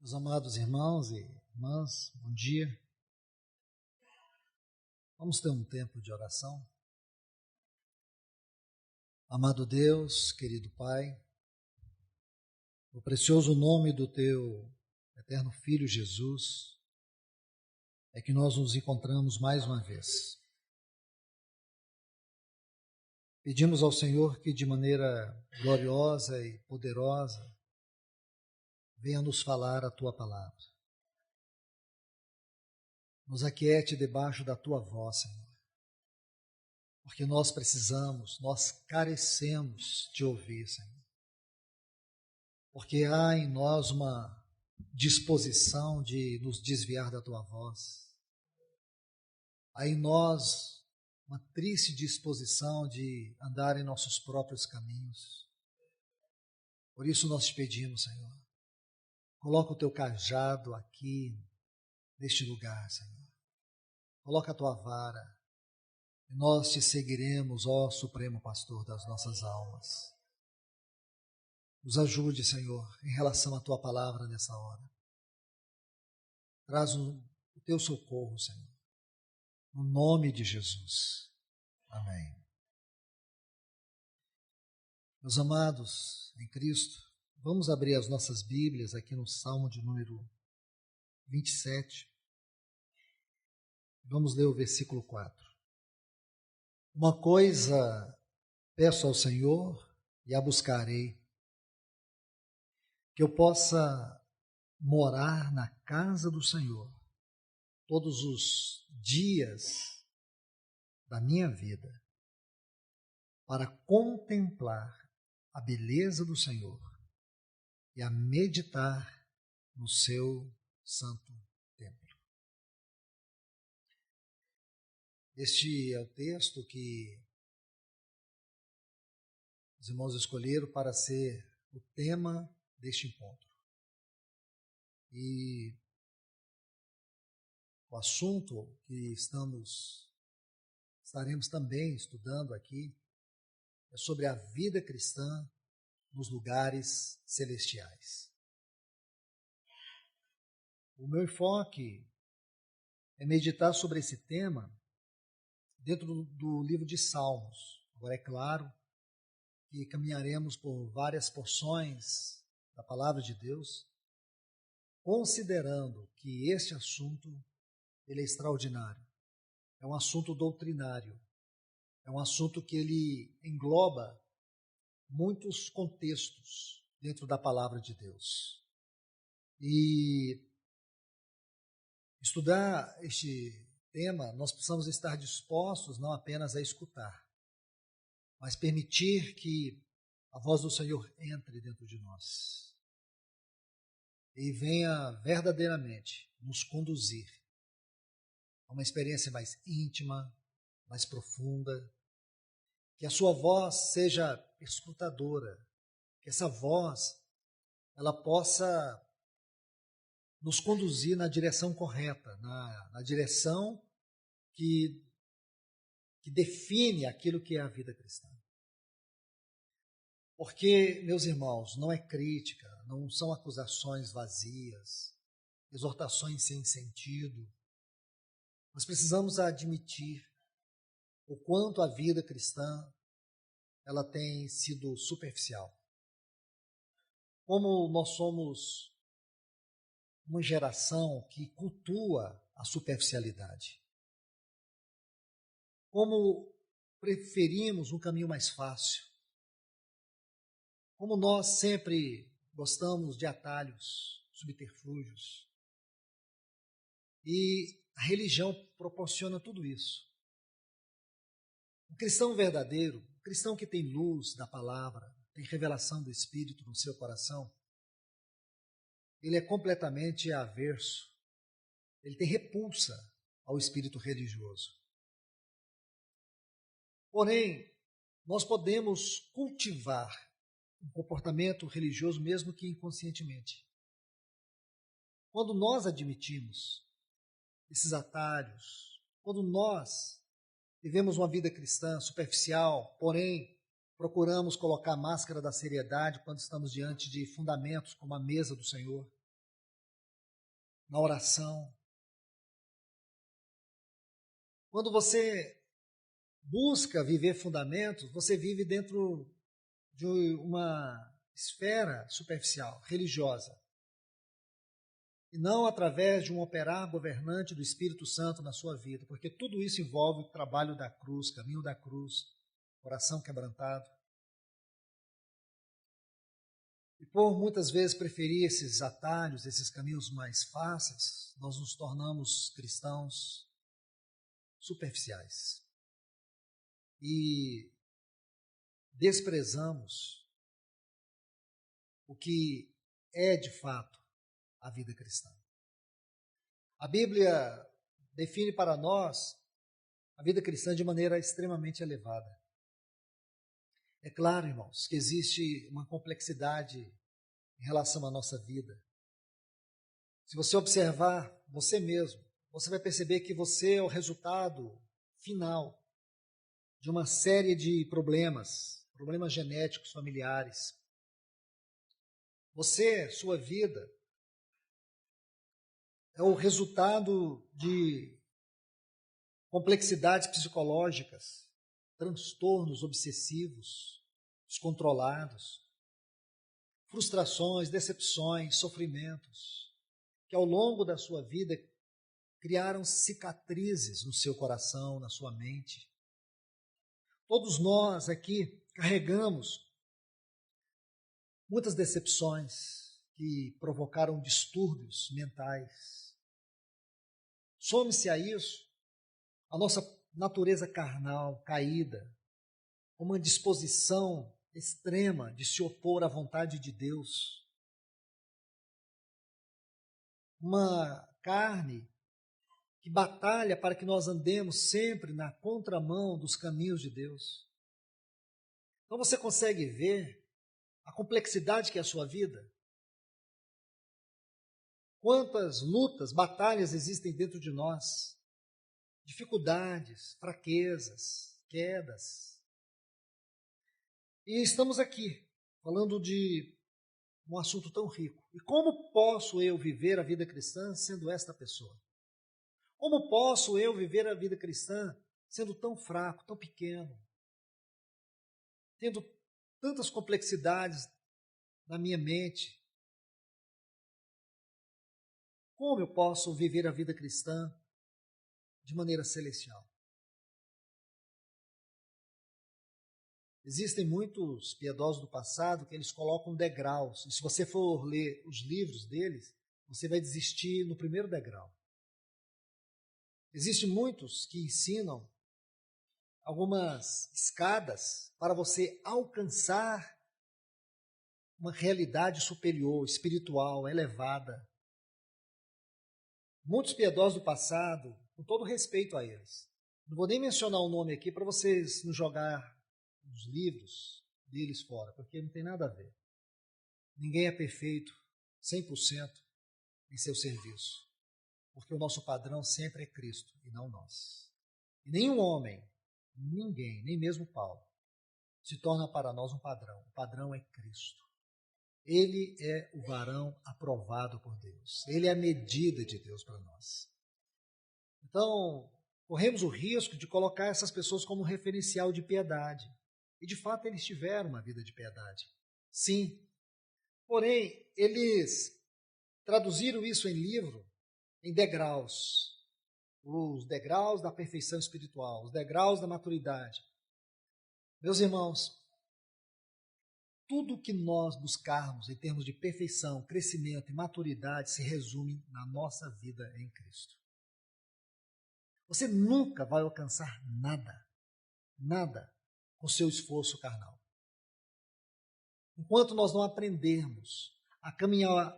Meus amados irmãos e irmãs, bom dia. Vamos ter um tempo de oração. Amado Deus, querido Pai, no precioso nome do Teu eterno Filho Jesus, é que nós nos encontramos mais uma vez. Pedimos ao Senhor que de maneira gloriosa e poderosa venha nos falar a Tua palavra. Nos aquiete debaixo da Tua voz, Senhor, porque nós precisamos, nós carecemos de ouvir, Senhor. Porque há em nós uma disposição de nos desviar da Tua voz. Há em nós uma triste disposição de andar em nossos próprios caminhos. Por isso nós te pedimos, Senhor, coloca o Teu cajado aqui, neste lugar, Senhor. Coloca a Tua vara e nós te seguiremos, ó Supremo Pastor das nossas almas. Nos ajude, Senhor, em relação à Tua palavra nessa hora. Traz o Teu socorro, Senhor, no nome de Jesus. Amém. Meus amados em Cristo, vamos abrir as nossas Bíblias aqui no Salmo de número 27. Vamos ler o versículo 4. Uma coisa peço ao Senhor e a buscarei, que eu possa morar na casa do Senhor todos os dias da minha vida, para contemplar a beleza do Senhor e a meditar no seu santo templo. Este é o texto que os irmãos escolheram para ser o tema deste encontro. E o assunto que estaremos também estudando aqui é sobre a vida cristã nos lugares celestiais. O meu enfoque é meditar sobre esse tema dentro do livro de Salmos. Agora, é claro que caminharemos por várias porções da palavra de Deus, considerando que este assunto ele é extraordinário. É um assunto doutrinário. É um assunto que ele engloba muitos contextos dentro da palavra de Deus. E estudar este tema, nós precisamos estar dispostos não apenas a escutar, mas permitir que a voz do Senhor entre dentro de nós e venha verdadeiramente nos conduzir a uma experiência mais íntima, mais profunda, que a sua voz seja escutadora, que essa voz ela possa nos conduzir na direção correta, na direção que define aquilo que é a vida cristã. Porque, meus irmãos, não é crítica, não são acusações vazias, exortações sem sentido. Nós precisamos admitir o quanto a vida cristã ela tem sido superficial. Como nós somos uma geração que cultua a superficialidade. Como preferimos um caminho mais fácil. Como nós sempre gostamos de atalhos, subterfúgios. E a religião proporciona tudo isso. O cristão verdadeiro, o cristão que tem luz da palavra, tem revelação do Espírito no seu coração, ele é completamente averso, ele tem repulsa ao espírito religioso. Porém, nós podemos cultivar um comportamento religioso mesmo que inconscientemente. Quando nós admitimos esses atalhos, quando nós vivemos uma vida cristã superficial, porém procuramos colocar a máscara da seriedade quando estamos diante de fundamentos como a mesa do Senhor, na oração. Quando você busca viver fundamentos, você vive dentro de uma esfera superficial, religiosa, e não através de um operar governante do Espírito Santo na sua vida, porque tudo isso envolve o trabalho da cruz, caminho da cruz, coração quebrantado. E por muitas vezes preferir esses atalhos, esses caminhos mais fáceis, nós nos tornamos cristãos superficiais. E desprezamos o que é de fato a vida cristã. A Bíblia define para nós a vida cristã de maneira extremamente elevada. É claro, irmãos, que existe uma complexidade em relação à nossa vida. Se você observar você mesmo, você vai perceber que você é o resultado final de uma série de problemas genéticos, familiares. Você, sua vida, é o resultado de complexidades psicológicas, transtornos obsessivos, descontrolados, frustrações, decepções, sofrimentos, que ao longo da sua vida criaram cicatrizes no seu coração, na sua mente. Todos nós aqui carregamos muitas decepções que provocaram distúrbios mentais. Some-se a isso a nossa natureza carnal, caída, uma disposição extrema de se opor à vontade de Deus. Uma carne que batalha para que nós andemos sempre na contramão dos caminhos de Deus. Então você consegue ver a complexidade que é a sua vida? Quantas lutas, batalhas existem dentro de nós? Dificuldades, fraquezas, quedas. E estamos aqui falando de um assunto tão rico. E como posso eu viver a vida cristã sendo esta pessoa? Como posso eu viver a vida cristã sendo tão fraco, tão pequeno, tendo tantas complexidades na minha mente? Como eu posso viver a vida cristã de maneira celestial? Existem muitos piedosos do passado que eles colocam degraus. E se você for ler os livros deles, você vai desistir no primeiro degrau. Existem muitos que ensinam algumas escadas para você alcançar uma realidade superior, espiritual, elevada. Muitos piedosos do passado, com todo respeito a eles, não vou nem mencionar o nome aqui para vocês não jogar os livros deles fora, porque não tem nada a ver. Ninguém é perfeito 100% em seu serviço, porque o nosso padrão sempre é Cristo e não nós. E nenhum homem, ninguém, nem mesmo Paulo, se torna para nós um padrão. O padrão é Cristo. Ele é o varão aprovado por Deus. Ele é a medida de Deus para nós. Então, corremos o risco de colocar essas pessoas como um referencial de piedade. E, de fato, eles tiveram uma vida de piedade. Sim. Porém, eles traduziram isso em livro, em degraus. Os degraus da perfeição espiritual, os degraus da maturidade. Meus irmãos, tudo que nós buscarmos em termos de perfeição, crescimento e maturidade se resume na nossa vida em Cristo. Você nunca vai alcançar nada com seu esforço carnal. Enquanto nós não aprendermos a caminhar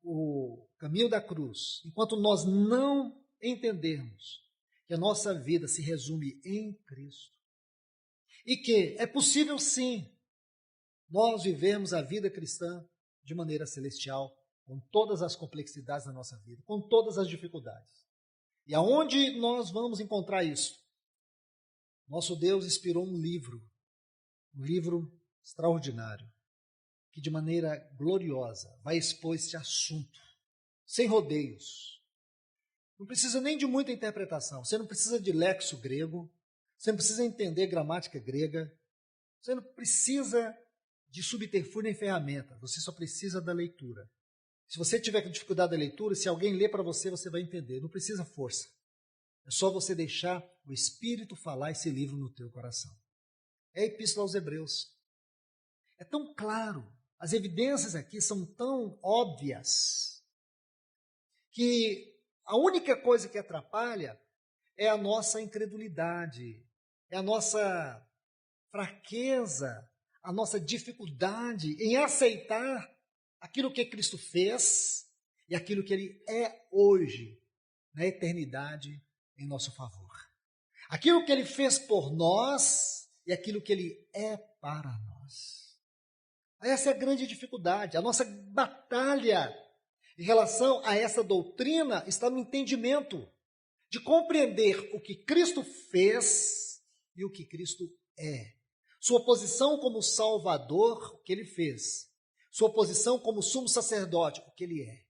o caminho da cruz, enquanto nós não entendermos que a nossa vida se resume em Cristo e que é possível sim nós vivermos a vida cristã de maneira celestial, com todas as complexidades da nossa vida, com todas as dificuldades. E aonde nós vamos encontrar isso? Nosso Deus inspirou um livro extraordinário, que de maneira gloriosa vai expor esse assunto sem rodeios. Não precisa nem de muita interpretação. Você não precisa de lexo grego, você não precisa entender gramática grega, você não precisa de subterfúgio nem ferramenta, você só precisa da leitura. Se você tiver com dificuldade da leitura, se alguém ler para você, você vai entender. Não precisa força. É só você deixar o Espírito falar esse livro no teu coração. É a Epístola aos Hebreus. É tão claro, as evidências aqui são tão óbvias, que a única coisa que atrapalha é a nossa incredulidade, é a nossa fraqueza, a nossa dificuldade em aceitar aquilo que Cristo fez e aquilo que Ele é hoje, na eternidade, em nosso favor. Aquilo que Ele fez por nós e aquilo que Ele é para nós. Essa é a grande dificuldade. A nossa batalha em relação a essa doutrina está no entendimento de compreender o que Cristo fez e o que Cristo é. Sua posição como Salvador, o que Ele fez. Sua posição como sumo sacerdote, o que Ele é.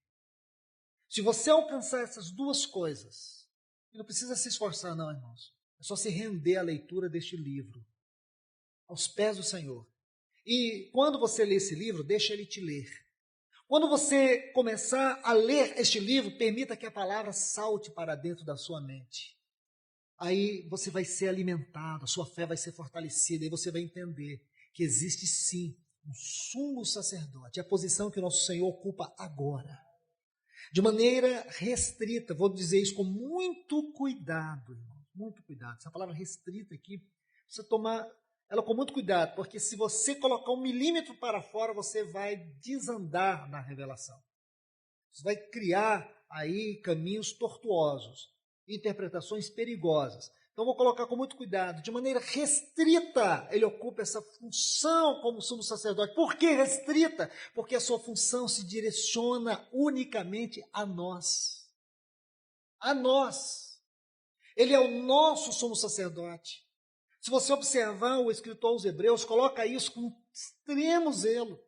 Se você alcançar essas duas coisas, não precisa se esforçar não, irmãos. É só se render à leitura deste livro, aos pés do Senhor. E quando você lê esse livro, deixa Ele te ler. Quando você começar a ler este livro, permita que a palavra salte para dentro da sua mente. Aí você vai ser alimentado, a sua fé vai ser fortalecida, e você vai entender que existe sim um sumo sacerdote, a posição que o nosso Senhor ocupa agora. De maneira restrita, vou dizer isso com muito cuidado, irmão, muito cuidado. Essa palavra restrita aqui, precisa tomar ela com muito cuidado, porque se você colocar 1 milímetro para fora, você vai desandar na revelação. Você vai criar aí caminhos tortuosos, interpretações perigosas. Então, vou colocar com muito cuidado. De maneira restrita, ele ocupa essa função como sumo sacerdote. Por que restrita? Porque a sua função se direciona unicamente a nós. A nós. Ele é o nosso sumo sacerdote. Se você observar o escritor aos Hebreus, coloca isso com extremo zelo.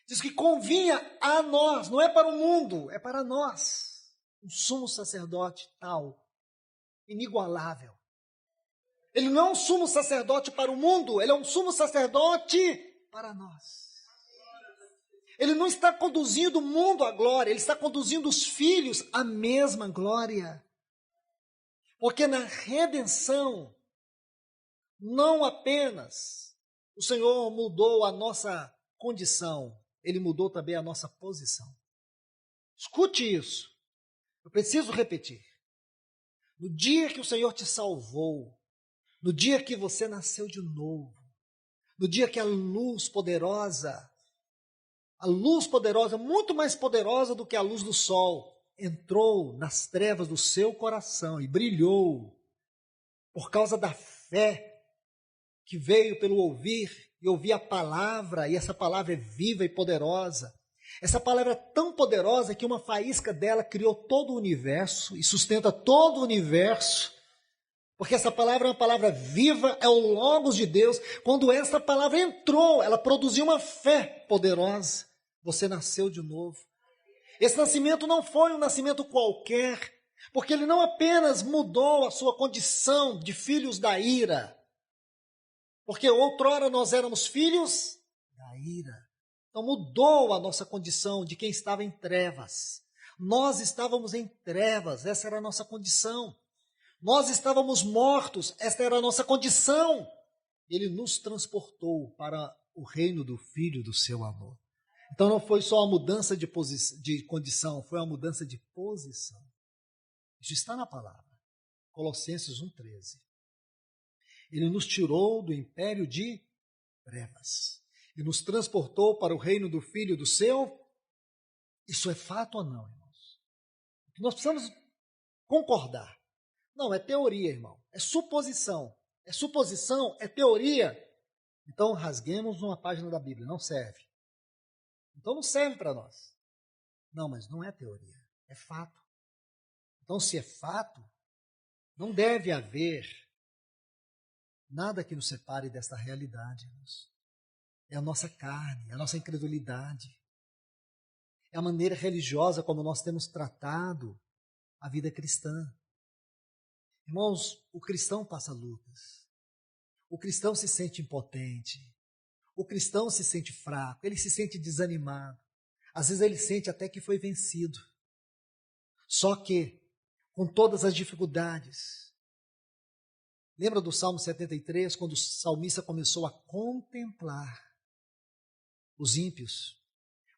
Diz que convinha a nós, não é para o mundo, é para nós. Um sumo sacerdote tal, inigualável. Ele não é um sumo sacerdote para o mundo, ele é um sumo sacerdote para nós. Ele não está conduzindo o mundo à glória, ele está conduzindo os filhos à mesma glória. Porque na redenção, não apenas o Senhor mudou a nossa condição, Ele mudou também a nossa posição. Escute isso, eu preciso repetir. No dia que o Senhor te salvou, no dia que você nasceu de novo, no dia que a luz poderosa, muito mais poderosa do que a luz do sol, entrou nas trevas do seu coração e brilhou por causa da fé que veio pelo ouvir e ouvir a palavra, e essa palavra é viva e poderosa. Essa palavra é tão poderosa que uma faísca dela criou todo o universo e sustenta todo o universo, porque essa palavra é uma palavra viva, é o Logos de Deus. Quando essa palavra entrou, ela produziu uma fé poderosa. Você nasceu de novo. Esse nascimento não foi um nascimento qualquer, porque ele não apenas mudou a sua condição de filhos da ira, porque outrora nós éramos filhos da ira. Então mudou a nossa condição de quem estava em trevas. Nós estávamos em trevas, essa era a nossa condição. Nós estávamos mortos, esta era a nossa condição. Ele nos transportou para o reino do Filho do seu amor. Então não foi só a mudança de condição, foi uma mudança de posição. Isso está na palavra. Colossenses 1,13. Ele nos tirou do império de trevas e nos transportou para o reino do Filho do seu. Isso é fato ou não, irmãos? Nós precisamos concordar. Não, é teoria, irmão. É suposição. É suposição, é teoria. Então rasguemos uma página da Bíblia. Não serve. Então não serve para nós. Não, mas não é teoria. É fato. Então, se é fato, não deve haver nada que nos separe desta realidade, irmãos. É a nossa carne, é a nossa incredulidade. é a maneira religiosa como nós temos tratado a vida cristã. Irmãos, o cristão passa lutas. O cristão se sente impotente. O cristão se sente fraco. Ele se sente desanimado. Às vezes ele sente até que foi vencido. Só que, com todas as dificuldades, lembra do Salmo 73, quando o salmista começou a contemplar os ímpios?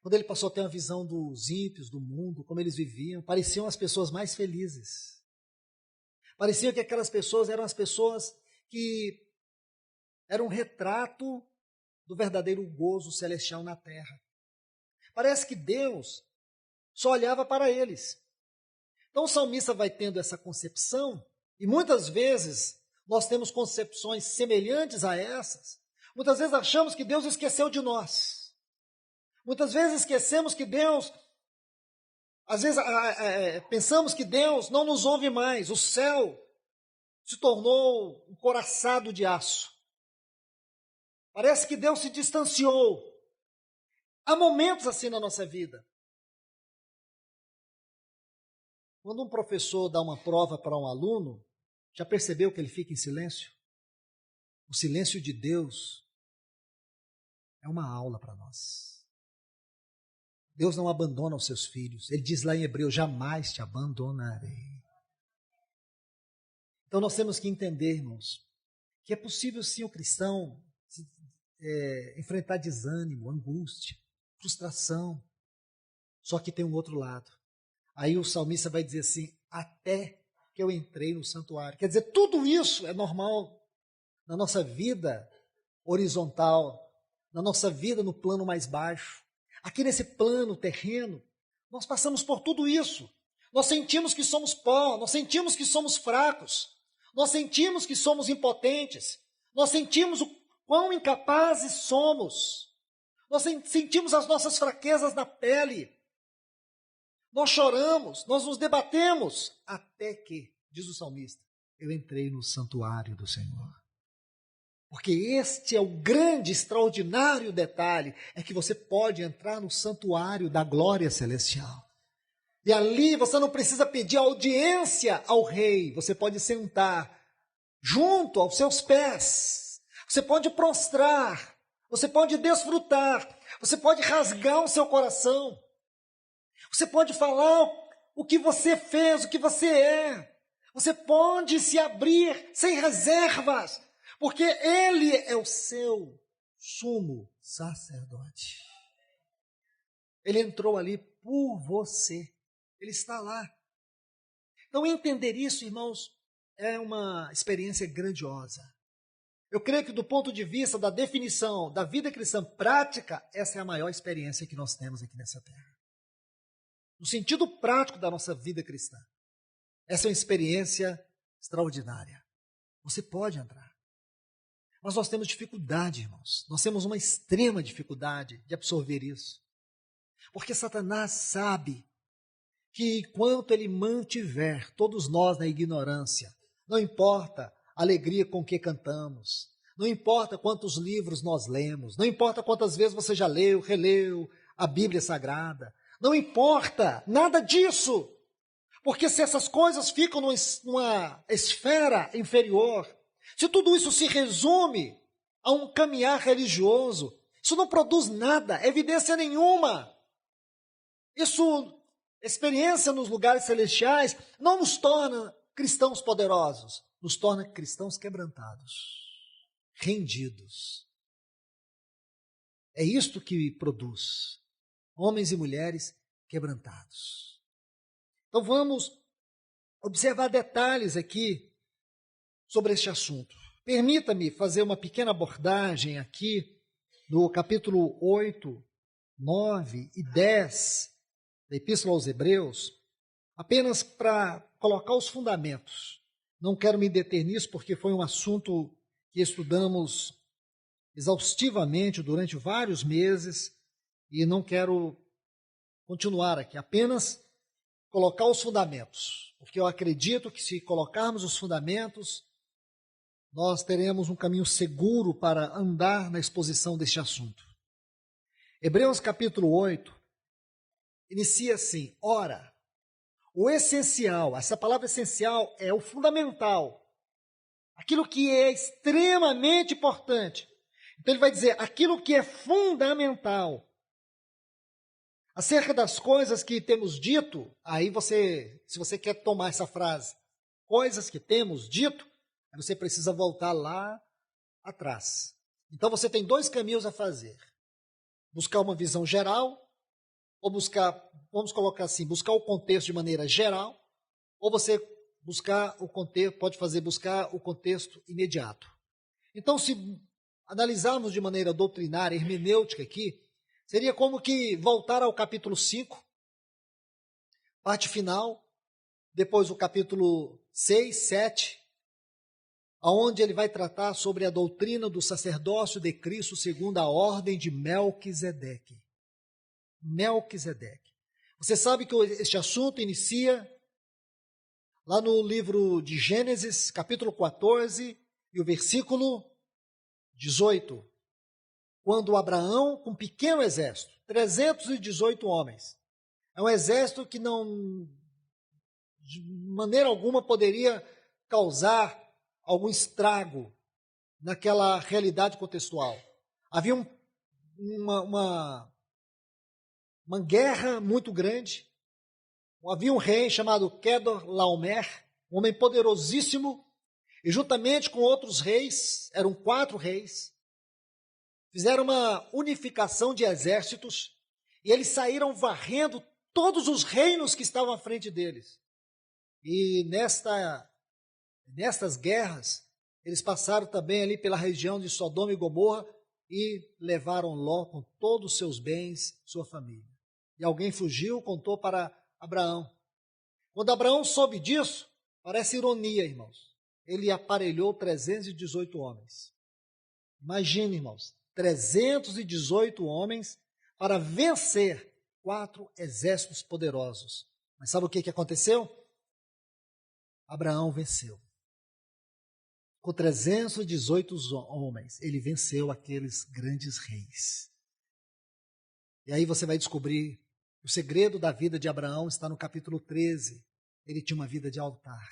Quando ele passou a ter uma visão dos ímpios, do mundo, como eles viviam, pareciam as pessoas mais felizes. Parecia que aquelas pessoas eram as pessoas que eram um retrato do verdadeiro gozo celestial na terra. Parece que Deus só olhava para eles. Então o salmista vai tendo essa concepção, e muitas vezes nós temos concepções semelhantes a essas. Muitas vezes achamos que Deus esqueceu de nós. Muitas vezes esquecemos que Deus, às vezes pensamos que Deus não nos ouve mais. O céu se tornou um coraçado de aço. Parece que Deus se distanciou. Há momentos assim na nossa vida. Quando um professor dá uma prova para um aluno, já percebeu que ele fica em silêncio? O silêncio de Deus é uma aula para nós. Deus não abandona os seus filhos. Ele diz lá em Hebreus, jamais te abandonarei. Então nós temos que entender, irmãos, que é possível sim o cristão enfrentar desânimo, angústia, frustração. Só que tem um outro lado. Aí o salmista vai dizer assim, até que eu entrei no santuário. Quer dizer, tudo isso é normal na nossa vida horizontal, na nossa vida no plano mais baixo. Aqui nesse plano terreno, nós passamos por tudo isso. Nós sentimos que somos pó, nós sentimos que somos fracos, nós sentimos que somos impotentes, nós sentimos o quão incapazes somos, nós sentimos as nossas fraquezas na pele, nós choramos, nós nos debatemos, até que, diz o salmista, eu entrei no santuário do Senhor. Porque este é o grande, extraordinário detalhe, é que você pode entrar no santuário da glória celestial. E ali você não precisa pedir audiência ao rei, você pode sentar junto aos seus pés, você pode prostrar, você pode desfrutar, você pode rasgar o seu coração, você pode falar o que você fez, o que você é, você pode se abrir sem reservas, porque Ele é o seu sumo sacerdote. Ele entrou ali por você. Ele está lá. Então, entender isso, irmãos, é uma experiência grandiosa. Eu creio que do ponto de vista da definição da vida cristã prática, essa é a maior experiência que nós temos aqui nessa terra. No sentido prático da nossa vida cristã. Essa é uma experiência extraordinária. Você pode entrar. Mas nós temos dificuldade, irmãos. Nós temos uma extrema dificuldade de absorver isso. Porque Satanás sabe que enquanto ele mantiver todos nós na ignorância, não importa a alegria com que cantamos, não importa quantos livros nós lemos, não importa quantas vezes você já leu, releu a Bíblia Sagrada, não importa nada disso, porque se essas coisas ficam numa esfera inferior, se tudo isso se resume a um caminhar religioso, isso não produz nada, evidência nenhuma. Isso, experiência nos lugares celestiais, não nos torna cristãos poderosos, nos torna cristãos quebrantados, rendidos. É isto que produz homens e mulheres quebrantados. Então vamos observar detalhes aqui sobre este assunto. Permita-me fazer uma pequena abordagem aqui do capítulo 8, 9 e 10 da Epístola aos Hebreus, apenas para colocar os fundamentos. Não quero me deter nisso porque foi um assunto que estudamos exaustivamente durante vários meses e não quero continuar aqui, apenas colocar os fundamentos, porque eu acredito que se colocarmos os fundamentos, nós teremos um caminho seguro para andar na exposição deste assunto. Hebreus capítulo 8, inicia assim: ora, o essencial, essa palavra essencial é o fundamental, aquilo que é extremamente importante. Então ele vai dizer aquilo que é fundamental. Acerca das coisas que temos dito, aí você, se você quer tomar essa frase, coisas que temos dito, aí você precisa voltar lá atrás. Então você tem dois caminhos a fazer: buscar uma visão geral, ou buscar, vamos colocar assim, buscar o contexto de maneira geral, ou você buscar o contexto, pode fazer buscar o contexto imediato. Então, se analisarmos de maneira doutrinária, hermenêutica aqui, seria como que voltar ao capítulo 5, parte final, depois o capítulo 6, 7, onde ele vai tratar sobre a doutrina do sacerdócio de Cristo segundo a ordem de Melquisedeque. Melquisedeque. Você sabe que este assunto inicia lá no livro de Gênesis, capítulo 14, e o versículo 18. Quando Abraão, com um pequeno exército, 318 homens, é um exército que não, de maneira alguma, poderia causar algum estrago naquela realidade contextual. Havia uma guerra muito grande. Havia um rei chamado Kedorlaomer, um homem poderosíssimo, e juntamente com outros reis, eram 4 reis, fizeram uma unificação de exércitos e eles saíram varrendo todos os reinos que estavam à frente deles. E nestas guerras, eles passaram também ali pela região de Sodoma e Gomorra e levaram Ló com todos os seus bens, sua família. E alguém fugiu, contou para Abraão. Quando Abraão soube disso, parece ironia, irmãos, ele aparelhou 318 homens. Imagine, irmãos, 318 homens para vencer 4 exércitos poderosos. Mas sabe o que aconteceu? Abraão venceu. Com 318 homens, ele venceu aqueles grandes reis. E aí você vai descobrir o segredo da vida de Abraão está no capítulo 13. Ele tinha uma vida de altar.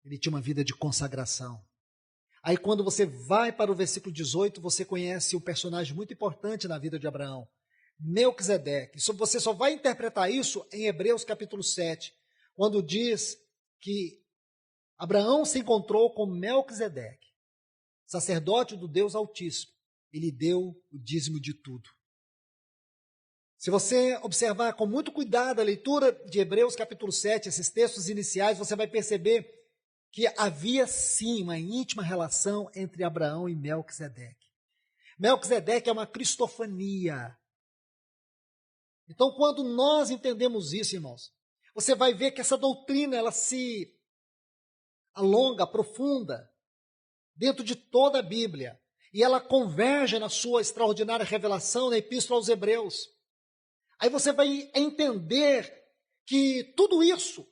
Ele tinha uma vida de consagração. Aí quando você vai para o versículo 18, você conhece um personagem muito importante na vida de Abraão, Melquisedeque. Você só vai interpretar isso em Hebreus capítulo 7, quando diz que Abraão se encontrou com Melquisedeque, sacerdote do Deus Altíssimo. Ele deu o dízimo de tudo. Se você observar com muito cuidado a leitura de Hebreus capítulo 7, esses textos iniciais, você vai perceber que havia sim uma íntima relação entre Abraão e Melquisedeque. Melquisedeque é uma cristofania. Então, quando nós entendemos isso, irmãos, você vai ver que essa doutrina ela se alonga, aprofunda dentro de toda a Bíblia. E ela converge na sua extraordinária revelação na Epístola aos Hebreus. Aí você vai entender que tudo isso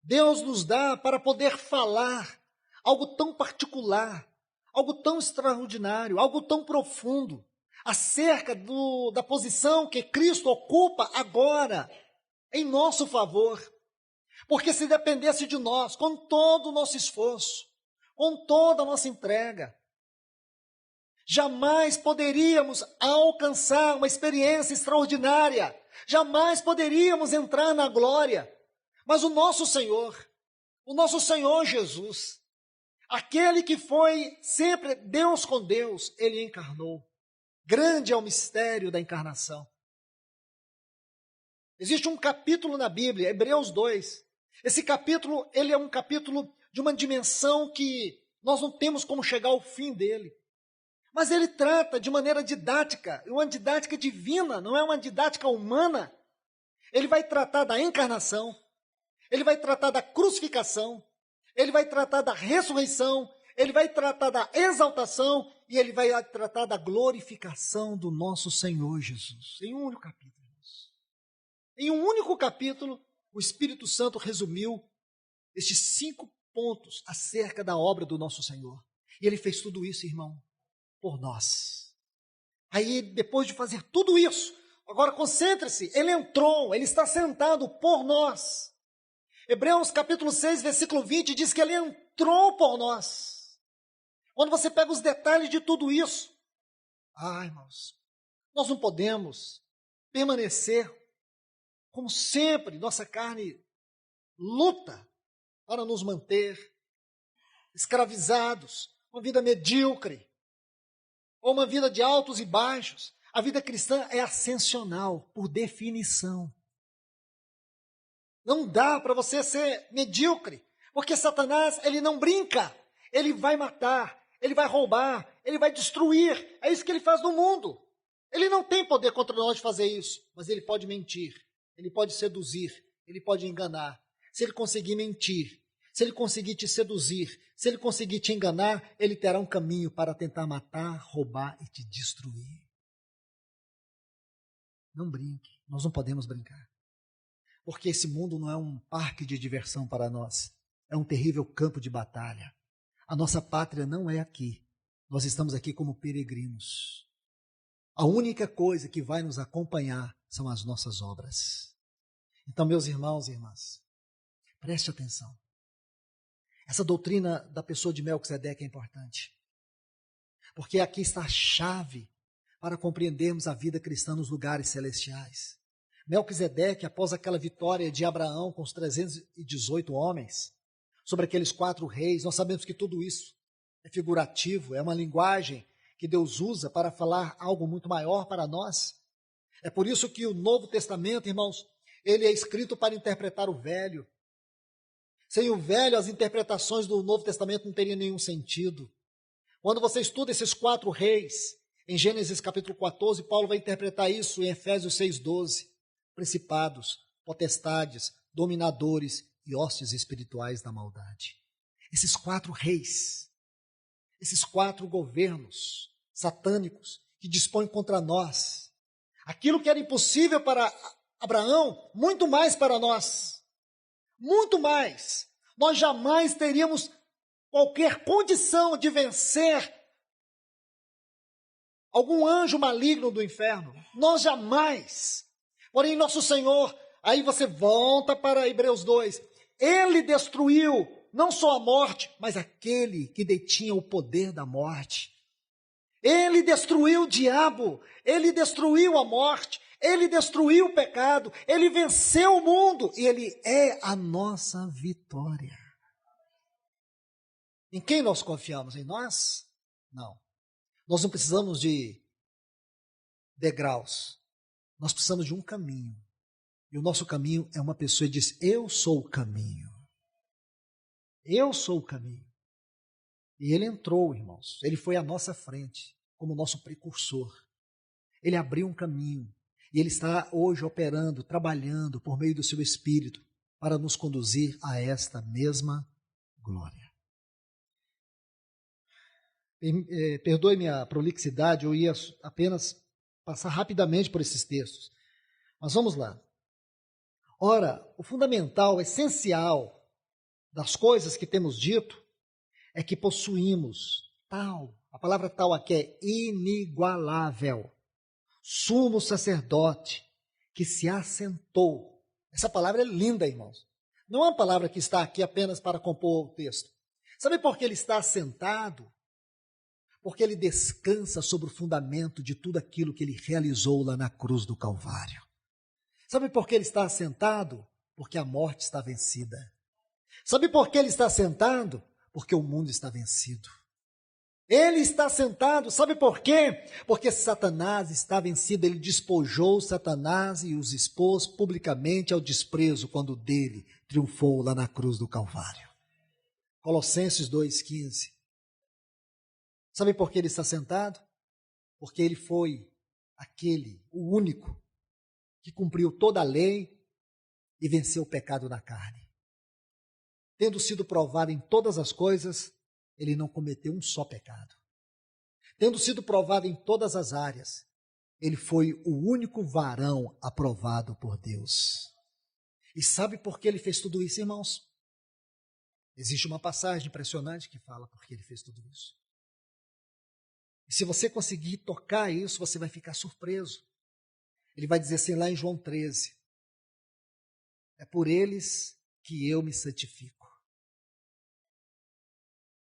Deus nos dá para poder falar algo tão particular, algo tão extraordinário, algo tão profundo, acerca da posição que Cristo ocupa agora, em nosso favor. Porque se dependesse de nós, com todo o nosso esforço, com toda a nossa entrega, jamais poderíamos alcançar uma experiência extraordinária, jamais poderíamos entrar na glória. Mas o nosso Senhor Jesus, aquele que foi sempre Deus com Deus, ele encarnou. Grande é o mistério da encarnação. Existe um capítulo na Bíblia, Hebreus 2. Esse capítulo, ele é um capítulo de uma dimensão que nós não temos como chegar ao fim dele. Mas ele trata de maneira didática, uma didática divina, não é uma didática humana. Ele vai tratar da encarnação, ele vai tratar da crucificação, ele vai tratar da ressurreição, ele vai tratar da exaltação e ele vai tratar da glorificação do nosso Senhor Jesus. Em um único capítulo. Em um único capítulo, o Espírito Santo resumiu estes 5 pontos acerca da obra do nosso Senhor. E ele fez tudo isso, irmão, por nós. Aí, depois de fazer tudo isso, Agora concentre-se, ele entrou, ele está sentado por nós. Hebreus capítulo 6, versículo 20 diz que ele entrou por nós. Quando você pega os detalhes de tudo isso, irmãos, nós não podemos permanecer como sempre, nossa carne luta para nos manter escravizados, uma vida medíocre, ou uma vida de altos e baixos. A vida cristã é ascensional, por definição. Não dá para você ser medíocre, porque Satanás, ele não brinca, ele vai matar, ele vai roubar, ele vai destruir, é isso que ele faz no mundo. Ele não tem poder contra nós de fazer isso, mas ele pode mentir, ele pode seduzir, ele pode enganar. Se ele conseguir mentir, se ele conseguir te seduzir, se ele conseguir te enganar, ele terá um caminho para tentar matar, roubar e te destruir. Não brinque, nós não podemos brincar. Porque esse mundo não é um parque de diversão para nós, é um terrível campo de batalha. A nossa pátria não é aqui, nós estamos aqui como peregrinos. A única coisa que vai nos acompanhar são as nossas obras. Então, meus irmãos e irmãs, preste atenção. Essa doutrina da pessoa de Melquisedeque é importante, porque aqui está a chave para compreendermos a vida cristã nos lugares celestiais. Melquisedeque, após aquela vitória de Abraão com os 318 homens, sobre aqueles 4 reis, nós sabemos que tudo isso é figurativo, é uma linguagem que Deus usa para falar algo muito maior para nós. É por isso que o Novo Testamento, irmãos, ele é escrito para interpretar o Velho. Sem o Velho, as interpretações do Novo Testamento não teriam nenhum sentido. Quando você estuda esses 4 reis, em Gênesis capítulo 14, Paulo vai interpretar isso em Efésios 6,12. Principados, potestades, dominadores e hostes espirituais da maldade. Esses 4 reis, esses 4 governos satânicos que dispõem contra nós. Aquilo que era impossível para Abraão, muito mais para nós. Muito mais. Nós jamais teríamos qualquer condição de vencer algum anjo maligno do inferno. Nós jamais. Porém, nosso Senhor, aí você volta para Hebreus 2, ele destruiu não só a morte, mas aquele que detinha o poder da morte. Ele destruiu o diabo, ele destruiu a morte, ele destruiu o pecado, ele venceu o mundo e ele é a nossa vitória. Em quem nós confiamos? Em nós? Não. Nós não precisamos de degraus, nós precisamos de um caminho. E o nosso caminho é uma pessoa que diz, eu sou o caminho. Eu sou o caminho. E ele entrou, irmãos, ele foi à nossa frente, como nosso precursor. Ele abriu um caminho, e ele está hoje operando, trabalhando por meio do seu Espírito, para nos conduzir a esta mesma glória. Perdoe-me a prolixidade, eu ia apenas passar rapidamente por esses textos. Mas vamos lá. Ora, o fundamental, o essencial das coisas que temos dito é que possuímos tal, a palavra tal aqui é inigualável, sumo sacerdote que se assentou. Essa palavra é linda, irmãos. Não é uma palavra que está aqui apenas para compor o texto. Sabe por que ele está assentado? Porque ele descansa sobre o fundamento de tudo aquilo que ele realizou lá na cruz do Calvário. Sabe por que ele está assentado? Porque a morte está vencida. Sabe por que ele está sentado? Porque o mundo está vencido. Ele está sentado, sabe por quê? Porque Satanás está vencido, ele despojou Satanás e os expôs publicamente ao desprezo quando dele triunfou lá na cruz do Calvário. Colossenses 2,15. Sabe por que ele está sentado? Porque ele foi aquele, o único, que cumpriu toda a lei e venceu o pecado na carne. Tendo sido provado em todas as coisas, ele não cometeu um só pecado. Tendo sido provado em todas as áreas, ele foi o único varão aprovado por Deus. E sabe por que ele fez tudo isso, irmãos? Existe uma passagem impressionante que fala por que ele fez tudo isso. E se você conseguir tocar isso, você vai ficar surpreso. Ele vai dizer assim lá em João 13, é por eles que eu me santifico.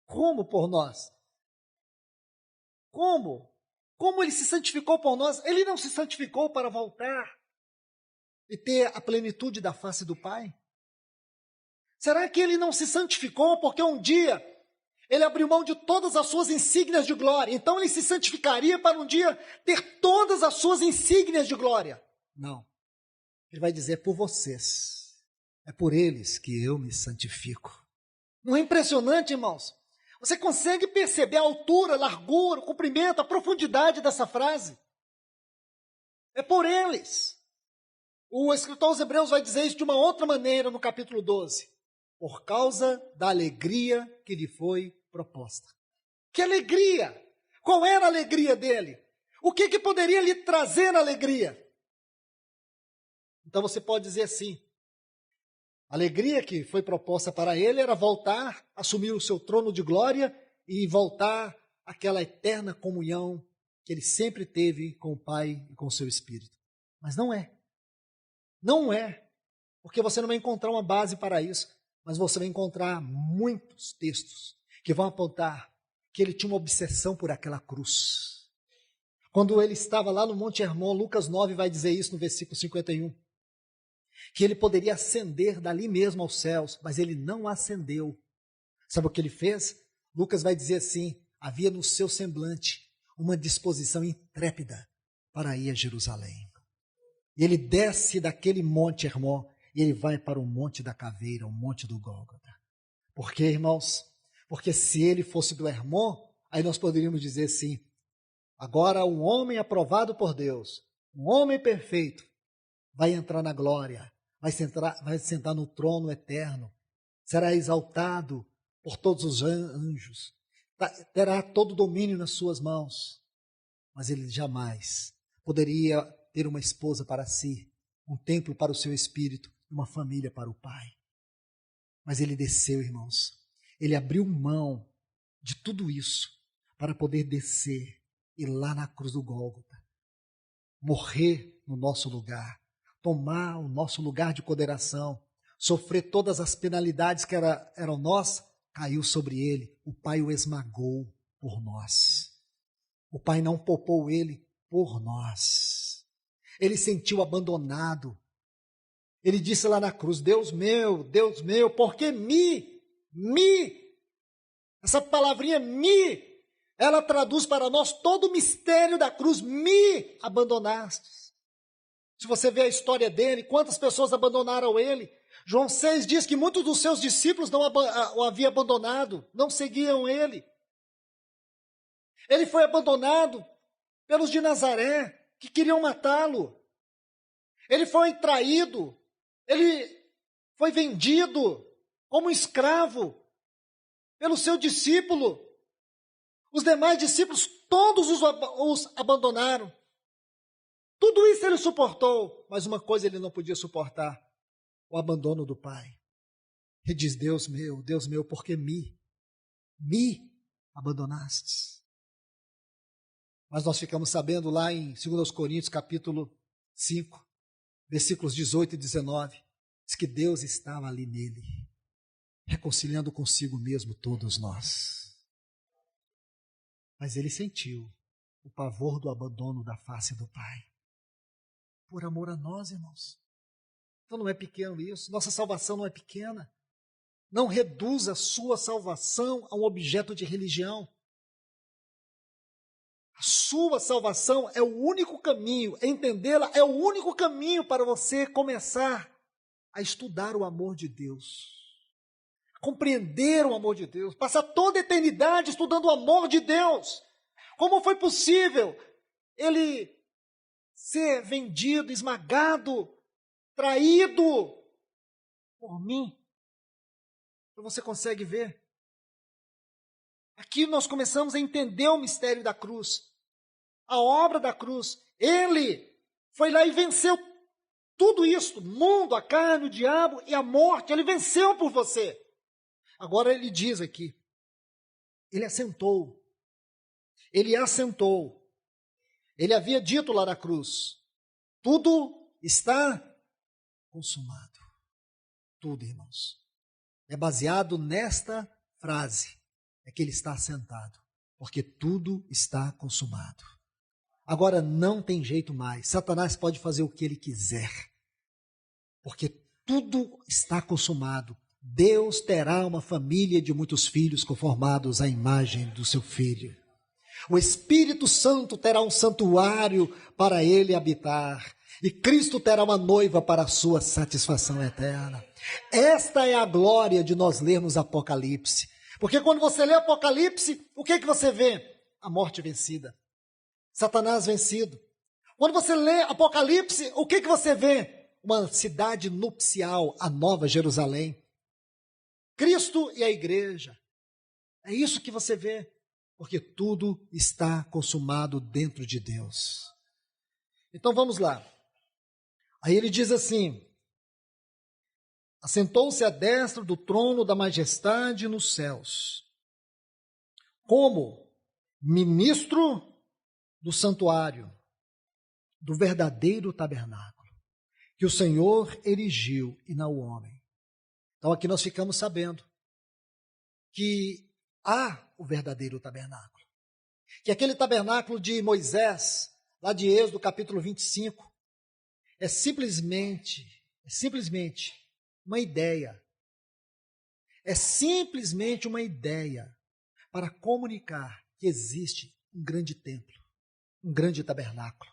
Como por nós? Como? Como ele se santificou por nós? Ele não se santificou para voltar e ter a plenitude da face do Pai? Será que ele não se santificou porque um dia ele abriu mão de todas as suas insígnias de glória? Então ele se santificaria para um dia ter todas as suas insígnias de glória? Não. Ele vai dizer, por vocês, é por eles que eu me santifico. Não é impressionante, irmãos? Você consegue perceber a altura, a largura, o comprimento, a profundidade dessa frase? É por eles. O escritor aos Hebreus vai dizer isso de uma outra maneira no capítulo 12. Por causa da alegria que lhe foi proposta. Que alegria! Qual era a alegria dele? O que poderia lhe trazer alegria? Então você pode dizer assim, a alegria que foi proposta para ele era voltar, assumir o seu trono de glória e voltar àquela eterna comunhão que ele sempre teve com o Pai e com o seu Espírito. Mas não é. Não é. Porque você não vai encontrar uma base para isso. Mas você vai encontrar muitos textos que vão apontar que ele tinha uma obsessão por aquela cruz. Quando ele estava lá no Monte Hermon, Lucas 9 vai dizer isso no versículo 51. Que ele poderia ascender dali mesmo aos céus, mas ele não ascendeu. Sabe o que ele fez? Lucas vai dizer assim, havia no seu semblante uma disposição intrépida para ir a Jerusalém. E ele desce daquele Monte Hermon e ele vai para o Monte da Caveira, o Monte do Gólgota. Por quê, irmãos? Porque se ele fosse do Hermon, aí nós poderíamos dizer assim, agora um homem aprovado por Deus, um homem perfeito, vai entrar na glória, vai sentar no trono eterno, será exaltado por todos os anjos, terá todo o domínio nas suas mãos. Mas ele jamais poderia ter uma esposa para si, um templo para o seu espírito, uma família para o Pai. Mas ele desceu, irmãos. Ele abriu mão de tudo isso para poder descer e lá na cruz do Gólgota, morrer no nosso lugar, tomar o nosso lugar de condenação, sofrer todas as penalidades que eram nós, caiu sobre ele. O Pai o esmagou por nós. O Pai não poupou ele por nós. Ele sentiu abandonado. Ele disse lá na cruz, Deus meu, por que essa palavrinha ela traduz para nós todo o mistério da cruz, me abandonastes. Se você vê a história dele, quantas pessoas abandonaram ele? João 6 diz que muitos dos seus discípulos não o haviam abandonado, não seguiam ele. Ele foi abandonado pelos de Nazaré, que queriam matá-lo. Ele foi traído, ele foi vendido como escravo pelo seu discípulo. Os demais discípulos, todos os abandonaram. Tudo isso ele suportou, mas uma coisa ele não podia suportar, o abandono do Pai. Ele diz, Deus meu, por que me abandonastes? Mas nós ficamos sabendo lá em 2 Coríntios, capítulo 5, versículos 18 e 19, diz que Deus estava ali nele, reconciliando consigo mesmo todos nós. Mas ele sentiu o pavor do abandono da face do Pai, por amor a nós, irmãos. Então não é pequeno isso, nossa salvação não é pequena. Não reduza a sua salvação a um objeto de religião. A sua salvação é o único caminho, entendê-la é o único caminho para você começar a estudar o amor de Deus, compreender o amor de Deus, passar toda a eternidade estudando o amor de Deus. Como foi possível ele ser vendido, esmagado, traído por mim? Então você consegue ver? Aqui nós começamos a entender o mistério da cruz, a obra da cruz. Ele foi lá e venceu tudo isso, o mundo, a carne, o diabo e a morte. Ele venceu por você. Agora ele diz aqui, ele assentou. Ele havia dito lá na cruz, Tudo está consumado. Tudo, irmãos. É baseado nesta frase. É que ele está sentado. Porque tudo está consumado. Agora não tem jeito mais. Satanás pode fazer o que ele quiser. Porque tudo está consumado. Deus terá uma família de muitos filhos conformados à imagem do seu Filho. O Espírito Santo terá um santuário para ele habitar. E Cristo terá uma noiva para a sua satisfação eterna. Esta é a glória de nós lermos Apocalipse. Porque quando você lê Apocalipse, o que você vê? A morte vencida. Satanás vencido. Quando você lê Apocalipse, o que você vê? Uma cidade nupcial, a Nova Jerusalém. Cristo e a igreja. É isso que você vê. Porque tudo está consumado dentro de Deus. Então vamos lá. Aí ele diz assim: assentou-se à destra do trono da majestade nos céus, como ministro do santuário, do verdadeiro tabernáculo, que o Senhor erigiu e não o homem. Então aqui nós ficamos sabendo que há o verdadeiro tabernáculo. Que aquele tabernáculo de Moisés, lá de Êxodo capítulo 25, é simplesmente uma ideia. É simplesmente uma ideia para comunicar que existe um grande templo, um grande tabernáculo.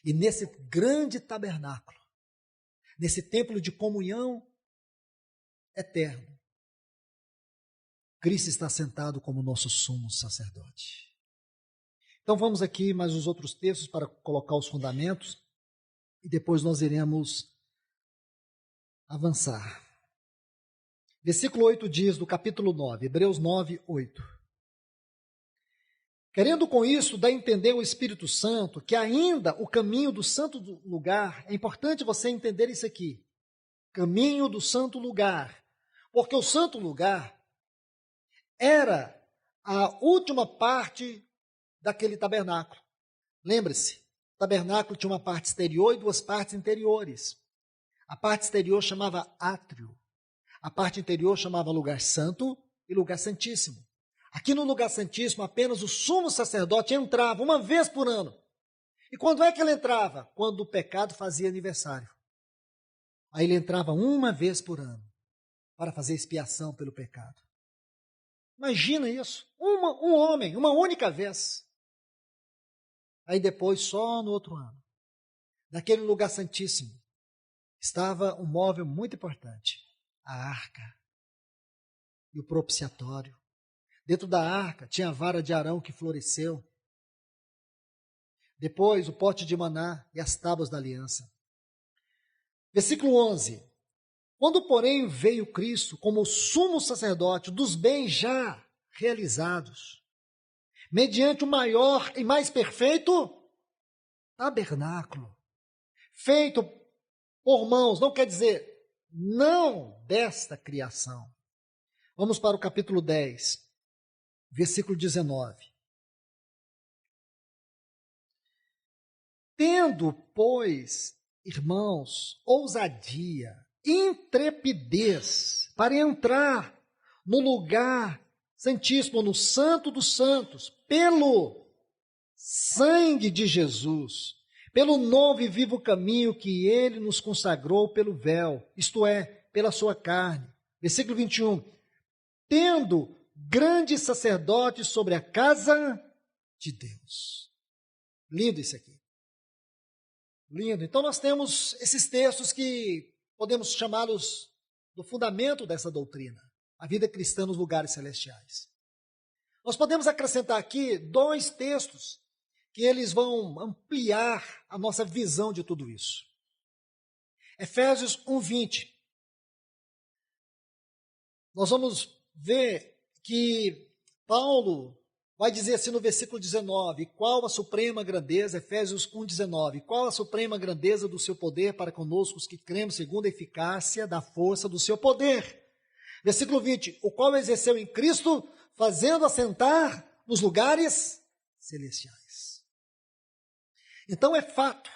E nesse grande tabernáculo, nesse templo de comunhão eterno, Cristo está sentado como nosso sumo sacerdote. Então vamos aqui mais os outros textos para colocar os fundamentos e depois nós iremos avançar. Versículo 8 diz, do capítulo 9, Hebreus 9, 8. Querendo com isso dar a entender ao Espírito Santo que ainda o caminho do santo lugar, é importante você entender isso aqui, caminho do santo lugar, porque o santo lugar era a última parte daquele tabernáculo. Lembre-se, o tabernáculo tinha uma parte exterior e duas partes interiores. A parte exterior chamava átrio. A parte interior chamava lugar santo e lugar santíssimo. Aqui no lugar santíssimo, apenas o sumo sacerdote entrava uma vez por ano. E quando é que ele entrava? Quando o pecado fazia aniversário. Aí ele entrava uma vez por ano para fazer expiação pelo pecado. Imagina isso, um homem, uma única vez. Aí depois, só no outro ano, naquele lugar santíssimo, estava um móvel muito importante, a arca e o propiciatório. Dentro da arca tinha a vara de Arão que floresceu. Depois o pote de maná e as tábuas da aliança. Versículo 11. Quando, porém, veio Cristo como sumo sacerdote dos bens já realizados, mediante o maior e mais perfeito tabernáculo, feito por mãos, não quer dizer não desta criação. Vamos para o capítulo 10, versículo 19. Tendo, pois, irmãos, ousadia, intrepidez para entrar no lugar santíssimo, no santo dos santos, pelo sangue de Jesus, pelo novo e vivo caminho que ele nos consagrou pelo véu, isto é, pela sua carne. Versículo 21. Tendo grande sacerdote sobre a casa de Deus. Lindo isso aqui. Lindo. Então nós temos esses textos que podemos chamá-los do fundamento dessa doutrina, a vida cristã nos lugares celestiais. Nós podemos acrescentar aqui 2 textos que eles vão ampliar a nossa visão de tudo isso. Efésios 1:20. Nós vamos ver que Paulo vai dizer assim no versículo 19, qual a suprema grandeza, Efésios 1:19, qual a suprema grandeza do seu poder para conosco os que cremos segundo a eficácia da força do seu poder. Versículo 20, o qual exerceu em Cristo, fazendo assentar nos lugares celestiais. Então é fato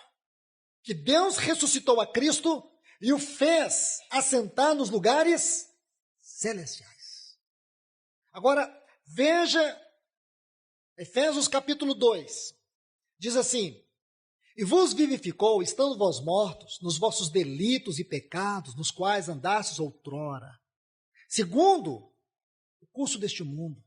que Deus ressuscitou a Cristo e o fez assentar nos lugares celestiais. Agora, veja Efésios capítulo 2. Diz assim: e vos vivificou, estando vós mortos, nos vossos delitos e pecados, nos quais andastes outrora, segundo o curso deste mundo,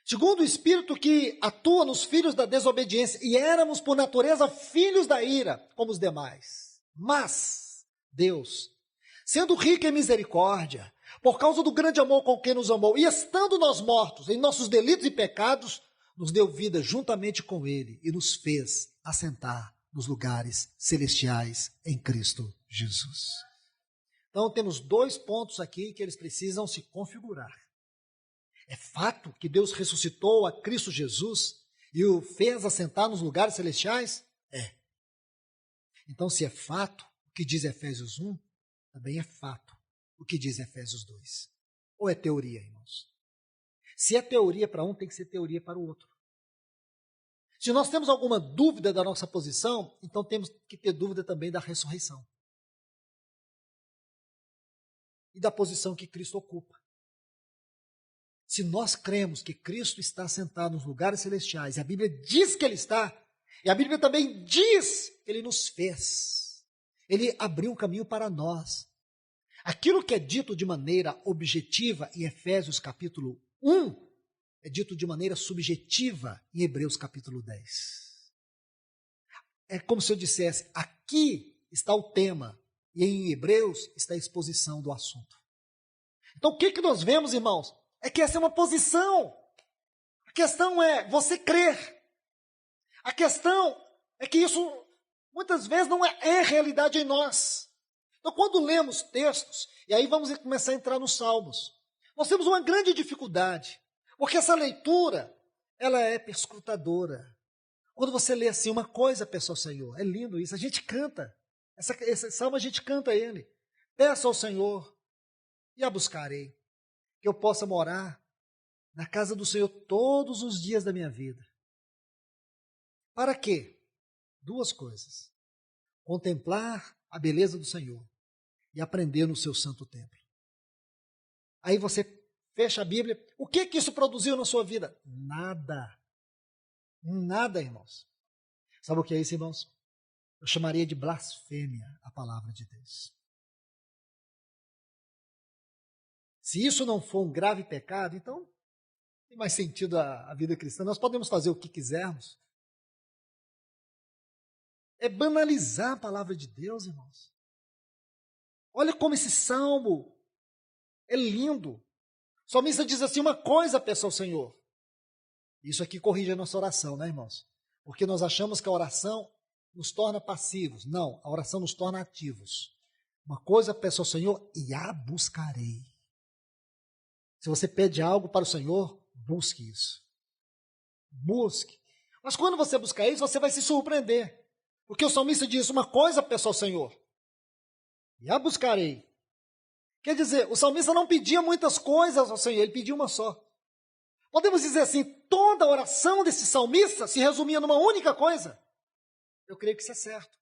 segundo o Espírito que atua nos filhos da desobediência, e éramos por natureza filhos da ira, como os demais. Mas Deus, sendo rico em misericórdia, por causa do grande amor com que nos amou, e estando nós mortos em nossos delitos e pecados, nos deu vida juntamente com Ele e nos fez assentar nos lugares celestiais em Cristo Jesus. Então temos 2 pontos aqui que eles precisam se configurar. É fato que Deus ressuscitou a Cristo Jesus e o fez assentar nos lugares celestiais? É. Então, se é fato o que diz Efésios 1, também é fato o que diz Efésios 2. Ou é teoria, irmãos? Se é teoria para um, tem que ser teoria para o outro. Se nós temos alguma dúvida da nossa posição, então temos que ter dúvida também da ressurreição. E da posição que Cristo ocupa. Se nós cremos que Cristo está sentado nos lugares celestiais, e a Bíblia diz que Ele está, e a Bíblia também diz que Ele nos fez, Ele abriu um caminho para nós. Aquilo que é dito de maneira objetiva em Efésios capítulo 1, é dito de maneira subjetiva em Hebreus capítulo 10. É como se eu dissesse, aqui está o tema, e em Hebreus está a exposição do assunto. Então o que nós vemos, irmãos? É que essa é uma posição. A questão é você crer. A questão é que isso muitas vezes não é realidade em nós. Então quando lemos textos, e aí vamos começar a entrar nos Salmos, nós temos uma grande dificuldade, porque essa leitura, ela é perscrutadora. Quando você lê assim, uma coisa, peça ao Senhor, é lindo isso, a gente canta, esse salmo a gente canta ele. Peço ao Senhor e a buscarei, que eu possa morar na casa do Senhor todos os dias da minha vida. Para quê? 2 coisas. Contemplar a beleza do Senhor e aprender no seu santo templo. Aí você fecha a Bíblia. O que isso produziu na sua vida? Nada. Nada, irmãos. Sabe o que é isso, irmãos? Eu chamaria de blasfêmia a palavra de Deus. Se isso não for um grave pecado, então não tem mais sentido a vida cristã. Nós podemos fazer o que quisermos. É banalizar a palavra de Deus, irmãos. Olha como esse salmo é lindo. O salmista diz assim, uma coisa, peço ao Senhor. Isso aqui corrige a nossa oração, né, irmãos? Porque nós achamos que a oração nos torna passivos. Não, a oração nos torna ativos. Uma coisa, peço ao Senhor e a buscarei. Se você pede algo para o Senhor, busque isso. Busque. Mas quando você buscar isso, você vai se surpreender. Porque o salmista diz, uma coisa, peço ao Senhor e a buscarei. Quer dizer, o salmista não pedia muitas coisas ao Senhor, ele pedia uma só. Podemos dizer assim, toda a oração desse salmista se resumia numa única coisa? Eu creio que isso é certo.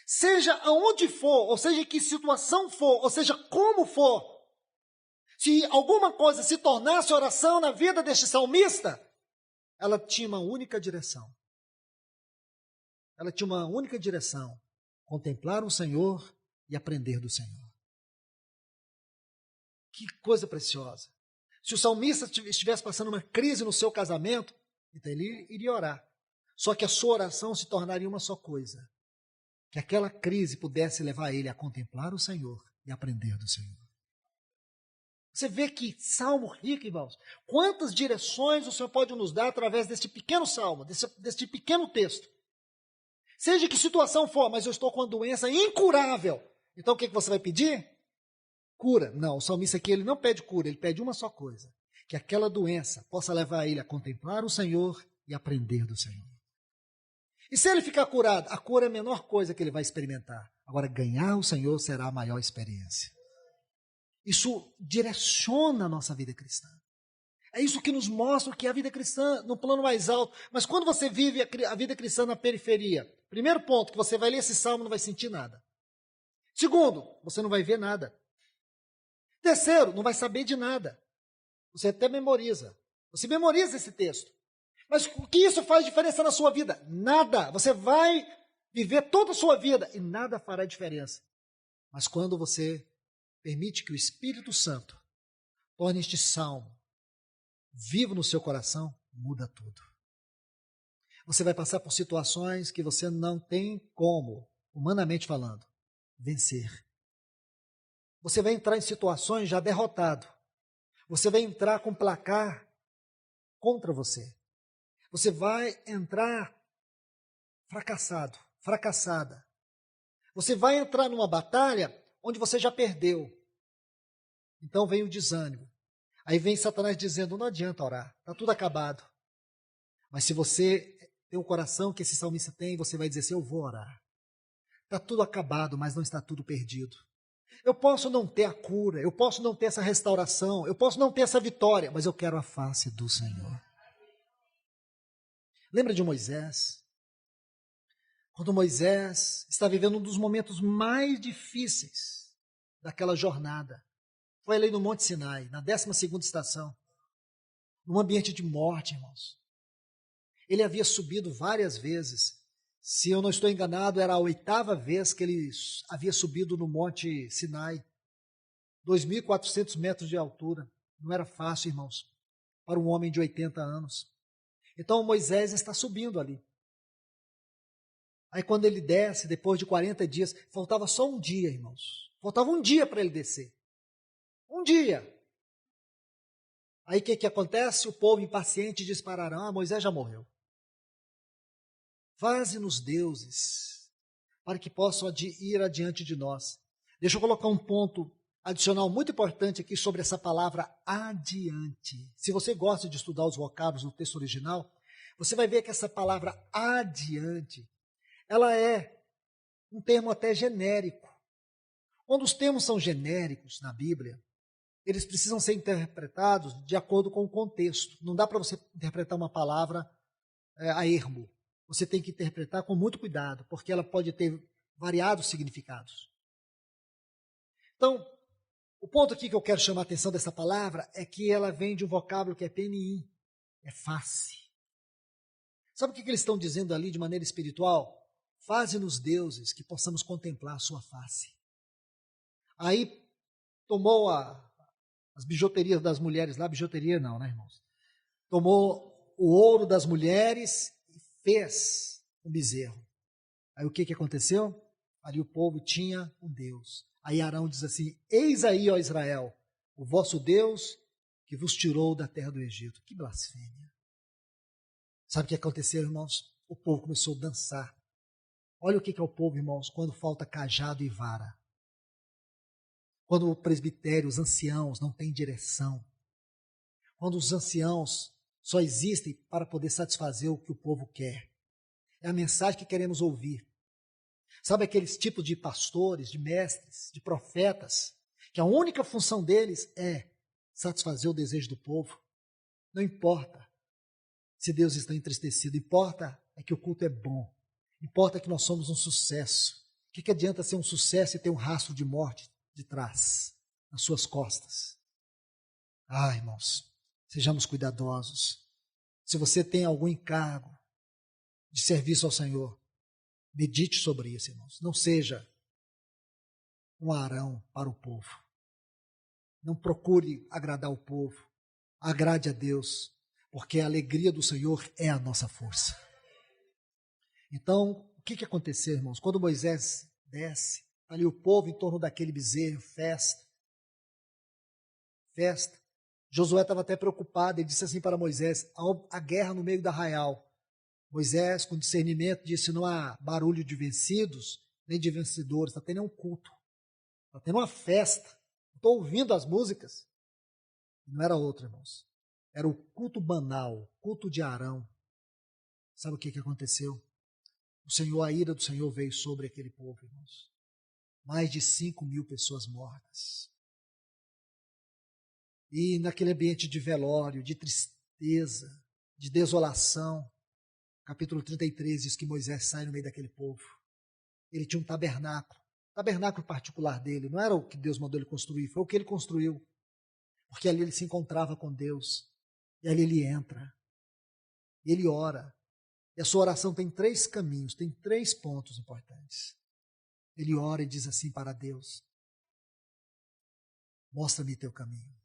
Seja aonde for, ou seja, em que situação for, ou seja, como for, se alguma coisa se tornasse oração na vida deste salmista, ela tinha uma única direção. Ela tinha uma única direção, contemplar o Senhor e aprender do Senhor. Que coisa preciosa. Se o salmista estivesse passando uma crise no seu casamento, então ele iria orar. Só que a sua oração se tornaria uma só coisa. Que aquela crise pudesse levar ele a contemplar o Senhor e aprender do Senhor. Você vê que salmo rico, irmãos. Quantas direções o Senhor pode nos dar através deste pequeno salmo, deste pequeno texto. Seja que situação for, mas eu estou com uma doença incurável. Então o que você vai pedir? Cura. Não, o salmista aqui ele não pede cura, ele pede uma só coisa. Que aquela doença possa levar ele a contemplar o Senhor e aprender do Senhor. E se ele ficar curado, a cura é a menor coisa que ele vai experimentar. Agora, ganhar o Senhor será a maior experiência. Isso direciona a nossa vida cristã. É isso que nos mostra o que é a vida cristã no plano mais alto. Mas quando você vive a vida cristã na periferia, Primeiro ponto, que você vai ler esse salmo e não vai sentir nada. Segundo, você não vai ver nada. Terceiro, não vai saber de nada. Você até memoriza. Você memoriza esse texto. Mas o que isso faz diferença na sua vida? Nada. Você vai viver toda a sua vida e nada fará diferença. Mas quando você permite que o Espírito Santo torne este salmo vivo no seu coração, muda tudo. Você vai passar por situações que você não tem como, humanamente falando, vencer. Você vai entrar em situações já derrotado. Você vai entrar com placar contra você. Você vai entrar fracassado, fracassada. Você vai entrar numa batalha onde você já perdeu. Então vem o desânimo. Aí vem Satanás dizendo, não adianta orar, está tudo acabado. Mas se você tem o coração que esse salmista tem, você vai dizer assim, eu vou orar. Está tudo acabado, mas não está tudo perdido. Eu posso não ter a cura, eu posso não ter essa restauração, eu posso não ter essa vitória, mas eu quero a face do Senhor. Lembra de Moisés? Quando Moisés está vivendo um dos momentos mais difíceis daquela jornada. Foi ali no Monte Sinai, na 12ª estação, num ambiente de morte, irmãos. Ele havia subido várias vezes. Se eu não estou enganado, era a 8ª vez que ele havia subido no Monte Sinai. 2.400 metros de altura. Não era fácil, irmãos, para um homem de 80 anos. Então Moisés está subindo ali. Aí quando ele desce, depois de 40 dias, faltava só um dia, irmãos. Faltava um dia para ele descer. Um dia. Aí o que acontece? O povo impaciente diz para Arão, Moisés já morreu. Faze-nos deuses, para que possam ir adiante de nós. Deixa eu colocar um ponto adicional muito importante aqui sobre essa palavra adiante. Se você gosta de estudar os vocábulos no texto original, você vai ver que essa palavra adiante, ela é um termo até genérico. Quando os termos são genéricos na Bíblia, eles precisam ser interpretados de acordo com o contexto. Não dá para você interpretar uma palavra a ermo. Você tem que interpretar com muito cuidado, porque ela pode ter variados significados. Então, o ponto aqui que eu quero chamar a atenção dessa palavra é que ela vem de um vocábulo que é PNI, é face. Sabe o que eles estão dizendo ali de maneira espiritual? Faze-nos deuses que possamos contemplar a sua face. Aí tomou as bijuterias das mulheres lá, bijuteria não, né, irmãos? Tomou o ouro das mulheres e fez um bezerro. Aí o que aconteceu? Ali o povo tinha um Deus. Aí Arão diz assim, eis aí, ó Israel, o vosso Deus que vos tirou da terra do Egito. Que blasfêmia. Sabe o que aconteceu, irmãos? O povo começou a dançar. Olha o que é o povo, irmãos, quando falta cajado e vara. Quando o presbitério, os anciãos, não têm direção. Quando os anciãos só existem para poder satisfazer o que o povo quer. É a mensagem que queremos ouvir. Sabe aqueles tipos de pastores, de mestres, de profetas, que a única função deles é satisfazer o desejo do povo? Não importa se Deus está entristecido, importa é que o culto é bom, importa que nós somos um sucesso. O que adianta ser um sucesso e ter um rastro de morte de trás, nas suas costas? Ah, irmãos, sejamos cuidadosos. Se você tem algum encargo de serviço ao Senhor, medite sobre isso, irmãos. Não seja um Arão para o povo. Não procure agradar o povo. Agrade a Deus, porque a alegria do Senhor é a nossa força. Então, o que aconteceu, irmãos? Quando Moisés desce, ali o povo em torno daquele bezerro, festa. Josué estava até preocupado, ele disse assim para Moisés, a guerra no meio do arraial. Moisés, com discernimento, disse, não há barulho de vencidos, nem de vencedores, está tendo um culto, está tendo uma festa, estou ouvindo as músicas. Não era outro, irmãos, era o culto banal, culto de Arão. Sabe o que aconteceu? A ira do Senhor veio sobre aquele povo, irmãos. Mais de 5.000 pessoas mortas. E naquele ambiente de velório, de tristeza, de desolação, capítulo 33 diz que Moisés sai no meio daquele povo. Ele tinha um tabernáculo particular dele, não era o que Deus mandou ele construir, foi o que ele construiu, porque ali ele se encontrava com Deus, e ali ele entra, e ele ora, e a sua oração tem 3 caminhos, tem 3 pontos importantes. Ele ora e diz assim para Deus: mostra-me teu caminho.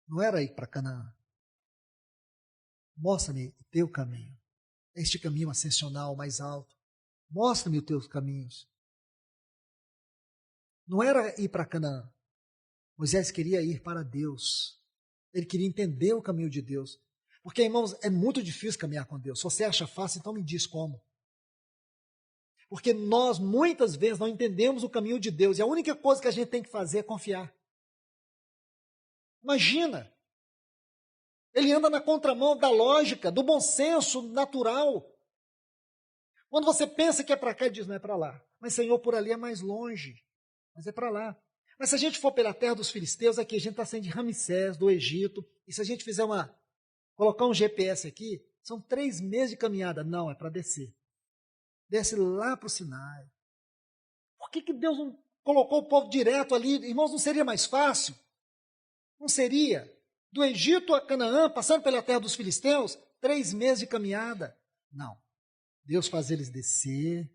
Não era ir para Canaã. Mostra-me o teu caminho. Este caminho ascensional mais alto. Mostra-me os teus caminhos. Não era ir para Canaã. Moisés queria ir para Deus. Ele queria entender o caminho de Deus. Porque, irmãos, é muito difícil caminhar com Deus. Se você acha fácil, então me diz como. Porque nós, muitas vezes, não entendemos o caminho de Deus. E a única coisa que a gente tem que fazer é confiar. Imagina. Ele anda na contramão da lógica, do bom senso natural. Quando você pensa que é para cá, ele diz, não é para lá. Mas, Senhor, por ali é mais longe. Mas é para lá. Mas se a gente for pela terra dos filisteus, aqui a gente está saindo de Ramsés, do Egito. E se a gente fizer colocar um GPS aqui, são 3 meses de caminhada. Não, é para descer. Desce lá para o Sinai. Por que Deus não colocou o povo direto ali? Irmãos, não seria mais fácil? Não seria? Do Egito a Canaã, passando pela terra dos filisteus, 3 meses de caminhada. Não. Deus faz eles descer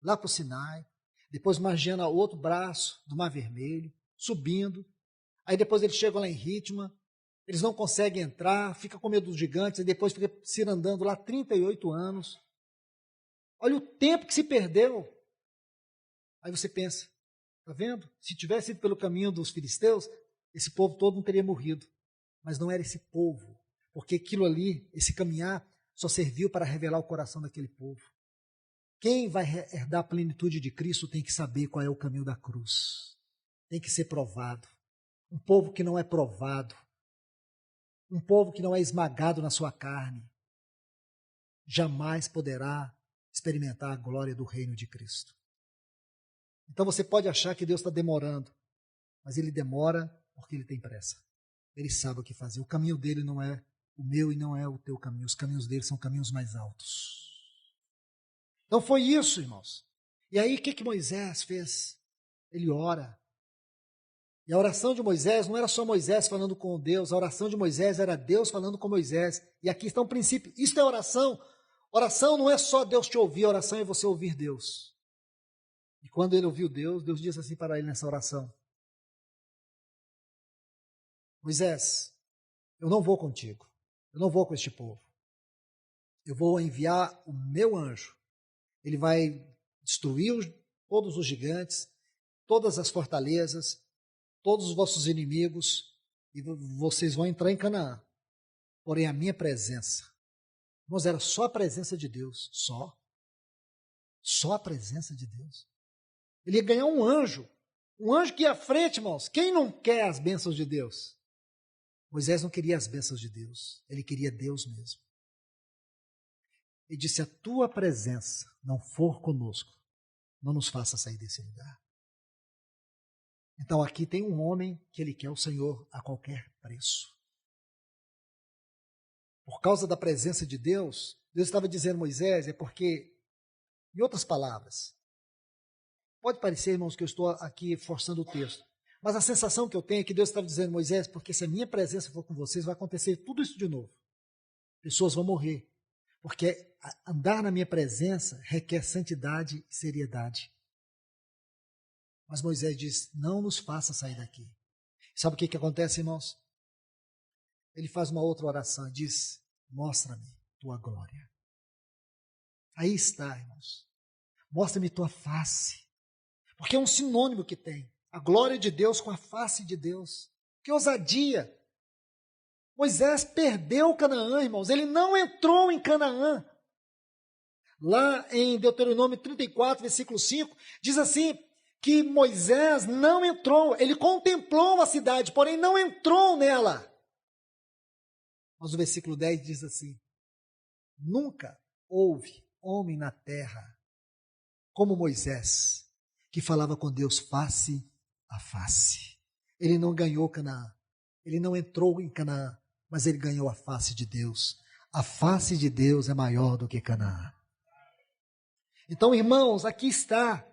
lá para o Sinai, depois margeando o outro braço do Mar Vermelho, subindo. Aí depois eles chegam lá em Ritma, eles não conseguem entrar, fica com medo dos gigantes, e depois fica se andando lá 38 anos. Olha o tempo que se perdeu. Aí você pensa, está vendo? Se tivesse ido pelo caminho dos filisteus, esse povo todo não teria morrido. Mas não era esse povo, porque aquilo ali, esse caminhar, só serviu para revelar o coração daquele povo. Quem vai herdar a plenitude de Cristo tem que saber qual é o caminho da cruz. Tem que ser provado. Um povo que não é provado, um povo que não é esmagado na sua carne, jamais poderá experimentar a glória do reino de Cristo. Então você pode achar que Deus está demorando, mas Ele demora porque Ele tem pressa. Ele sabe o que fazer. O caminho dele não é o meu e não é o teu caminho. Os caminhos dele são caminhos mais altos. Então foi isso, irmãos. E aí o que Moisés fez? Ele ora. E a oração de Moisés não era só Moisés falando com Deus. A oração de Moisés era Deus falando com Moisés. E aqui está um princípio. Isso é oração. Oração não é só Deus te ouvir. Oração é você ouvir Deus. E quando ele ouviu Deus, Deus disse assim para ele nessa oração: Moisés, eu não vou contigo, eu não vou com este povo. Eu vou enviar o meu anjo. Ele vai destruir todos os gigantes, todas as fortalezas, todos os vossos inimigos, e vocês vão entrar em Canaã. Porém, a minha presença, irmãos, era só a presença de Deus, só a presença de Deus. Ele ia ganhar um anjo que ia à frente, irmãos. Quem não quer as bênçãos de Deus? Moisés não queria as bênçãos de Deus, ele queria Deus mesmo. Ele disse: se a tua presença não for conosco, não nos faça sair desse lugar. Então aqui tem um homem que ele quer o Senhor a qualquer preço. Por causa da presença de Deus, Deus estava dizendo a Moisés, é porque, em outras palavras, pode parecer, irmãos, que eu estou aqui forçando o texto, mas a sensação que eu tenho é que Deus estava dizendo, Moisés, porque se a minha presença for com vocês, vai acontecer tudo isso de novo. Pessoas vão morrer. Porque andar na minha presença requer santidade e seriedade. Mas Moisés diz, não nos faça sair daqui. Sabe o que acontece, irmãos? Ele faz uma outra oração e diz, mostra-me tua glória. Aí está, irmãos. Mostra-me tua face. Porque é um sinônimo que tem. A glória de Deus com a face de Deus. Que ousadia! Moisés perdeu Canaã, irmãos. Ele não entrou em Canaã. Lá em Deuteronômio 34, versículo 5, diz assim, que Moisés não entrou. Ele contemplou a cidade, porém não entrou nela. Mas o versículo 10 diz assim, nunca houve homem na terra como Moisés, que falava com Deus face a face. Ele não ganhou Canaã. Ele não entrou em Canaã, mas ele ganhou a face de Deus. A face de Deus é maior do que Canaã. Então, irmãos, aqui está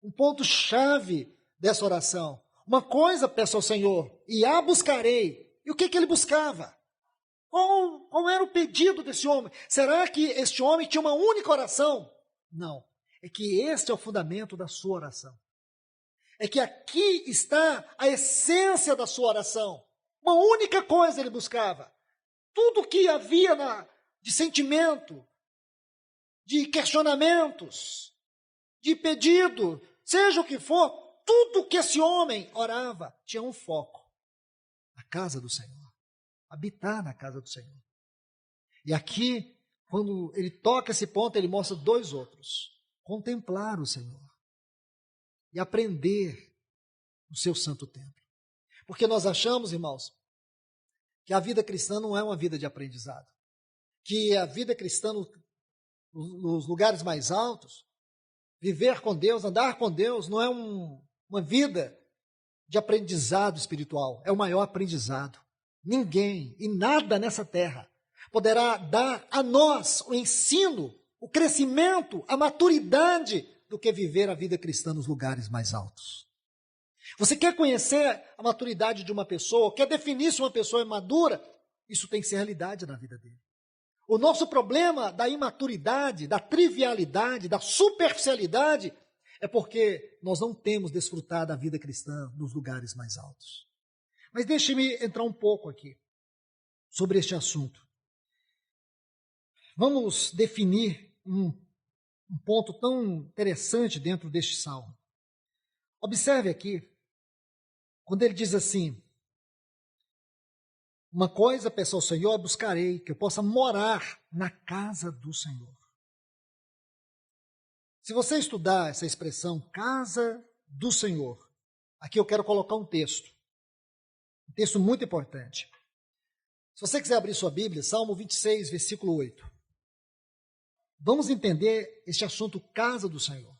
um ponto-chave dessa oração. Uma coisa peço ao Senhor, e a buscarei. E o que ele buscava? Qual era o pedido desse homem? Será que este homem tinha uma única oração? Não. É que este é o fundamento da sua oração. É que aqui está a essência da sua oração. Uma única coisa ele buscava. Tudo que havia de sentimento, de questionamentos, de pedido, seja o que for, tudo que esse homem orava tinha um foco: a casa do Senhor, habitar na casa do Senhor. E aqui, quando ele toca esse ponto, ele mostra dois outros: contemplar o Senhor e aprender no seu santo templo. Porque nós achamos, irmãos, que a vida cristã não é uma vida de aprendizado, que a vida cristã nos lugares mais altos, viver com Deus, andar com Deus, não é uma vida de aprendizado espiritual, é o maior aprendizado. Ninguém e nada nessa terra poderá dar a nós o ensino, o crescimento, a maturidade do que viver a vida cristã nos lugares mais altos. Você quer conhecer a maturidade de uma pessoa, quer definir se uma pessoa é madura? Isso tem que ser realidade na vida dele. O nosso problema da imaturidade, da trivialidade, da superficialidade é porque nós não temos desfrutado da vida cristã nos lugares mais altos. Mas deixe-me entrar um pouco aqui sobre este assunto. Vamos definir um ponto tão interessante dentro deste salmo. Observe aqui, quando ele diz assim: uma coisa peço ao Senhor, buscarei, que eu possa morar na casa do Senhor. Se você estudar essa expressão, casa do Senhor, aqui eu quero colocar um texto muito importante. Se você quiser abrir sua Bíblia, Salmo 26, versículo 8. Vamos entender este assunto, casa do Senhor.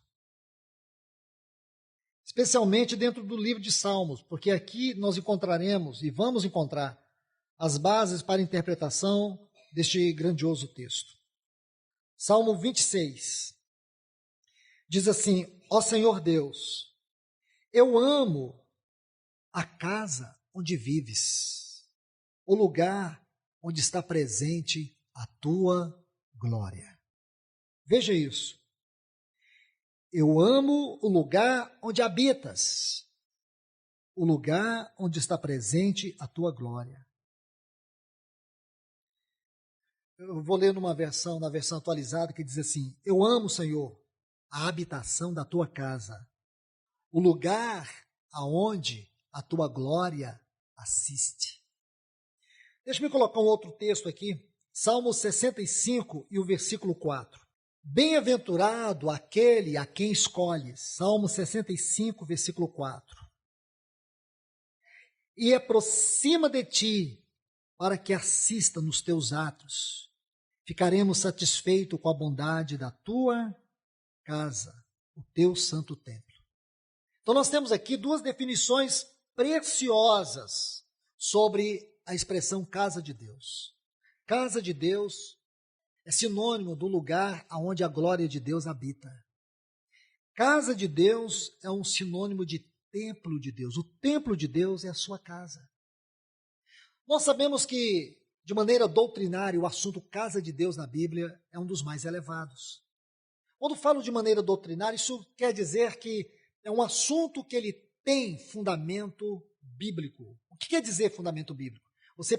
Especialmente dentro do livro de Salmos, porque aqui nós encontraremos e vamos encontrar as bases para a interpretação deste grandioso texto. Salmo 26 diz assim: ó Senhor Deus, eu amo a casa onde vives, o lugar onde está presente a tua glória. Veja isso. Eu amo o lugar onde habitas, o lugar onde está presente a tua glória. Eu vou ler na versão atualizada, que diz assim: eu amo, Senhor, a habitação da tua casa, o lugar aonde a tua glória assiste. Deixa-me colocar um outro texto aqui, Salmo 65 e o versículo 4. Bem-aventurado aquele a quem escolhes, Salmo 65, versículo 4. E aproxima de ti, para que assista nos teus atos. Ficaremos satisfeitos com a bondade da tua casa, o teu santo templo. Então nós temos aqui duas definições preciosas sobre a expressão casa de Deus. Casa de Deus é sinônimo do lugar onde a glória de Deus habita. Casa de Deus é um sinônimo de templo de Deus. O templo de Deus é a sua casa. Nós sabemos que, de maneira doutrinária, o assunto casa de Deus na Bíblia é um dos mais elevados. Quando falo de maneira doutrinária, isso quer dizer que é um assunto que ele tem fundamento bíblico. O que quer dizer fundamento bíblico? Você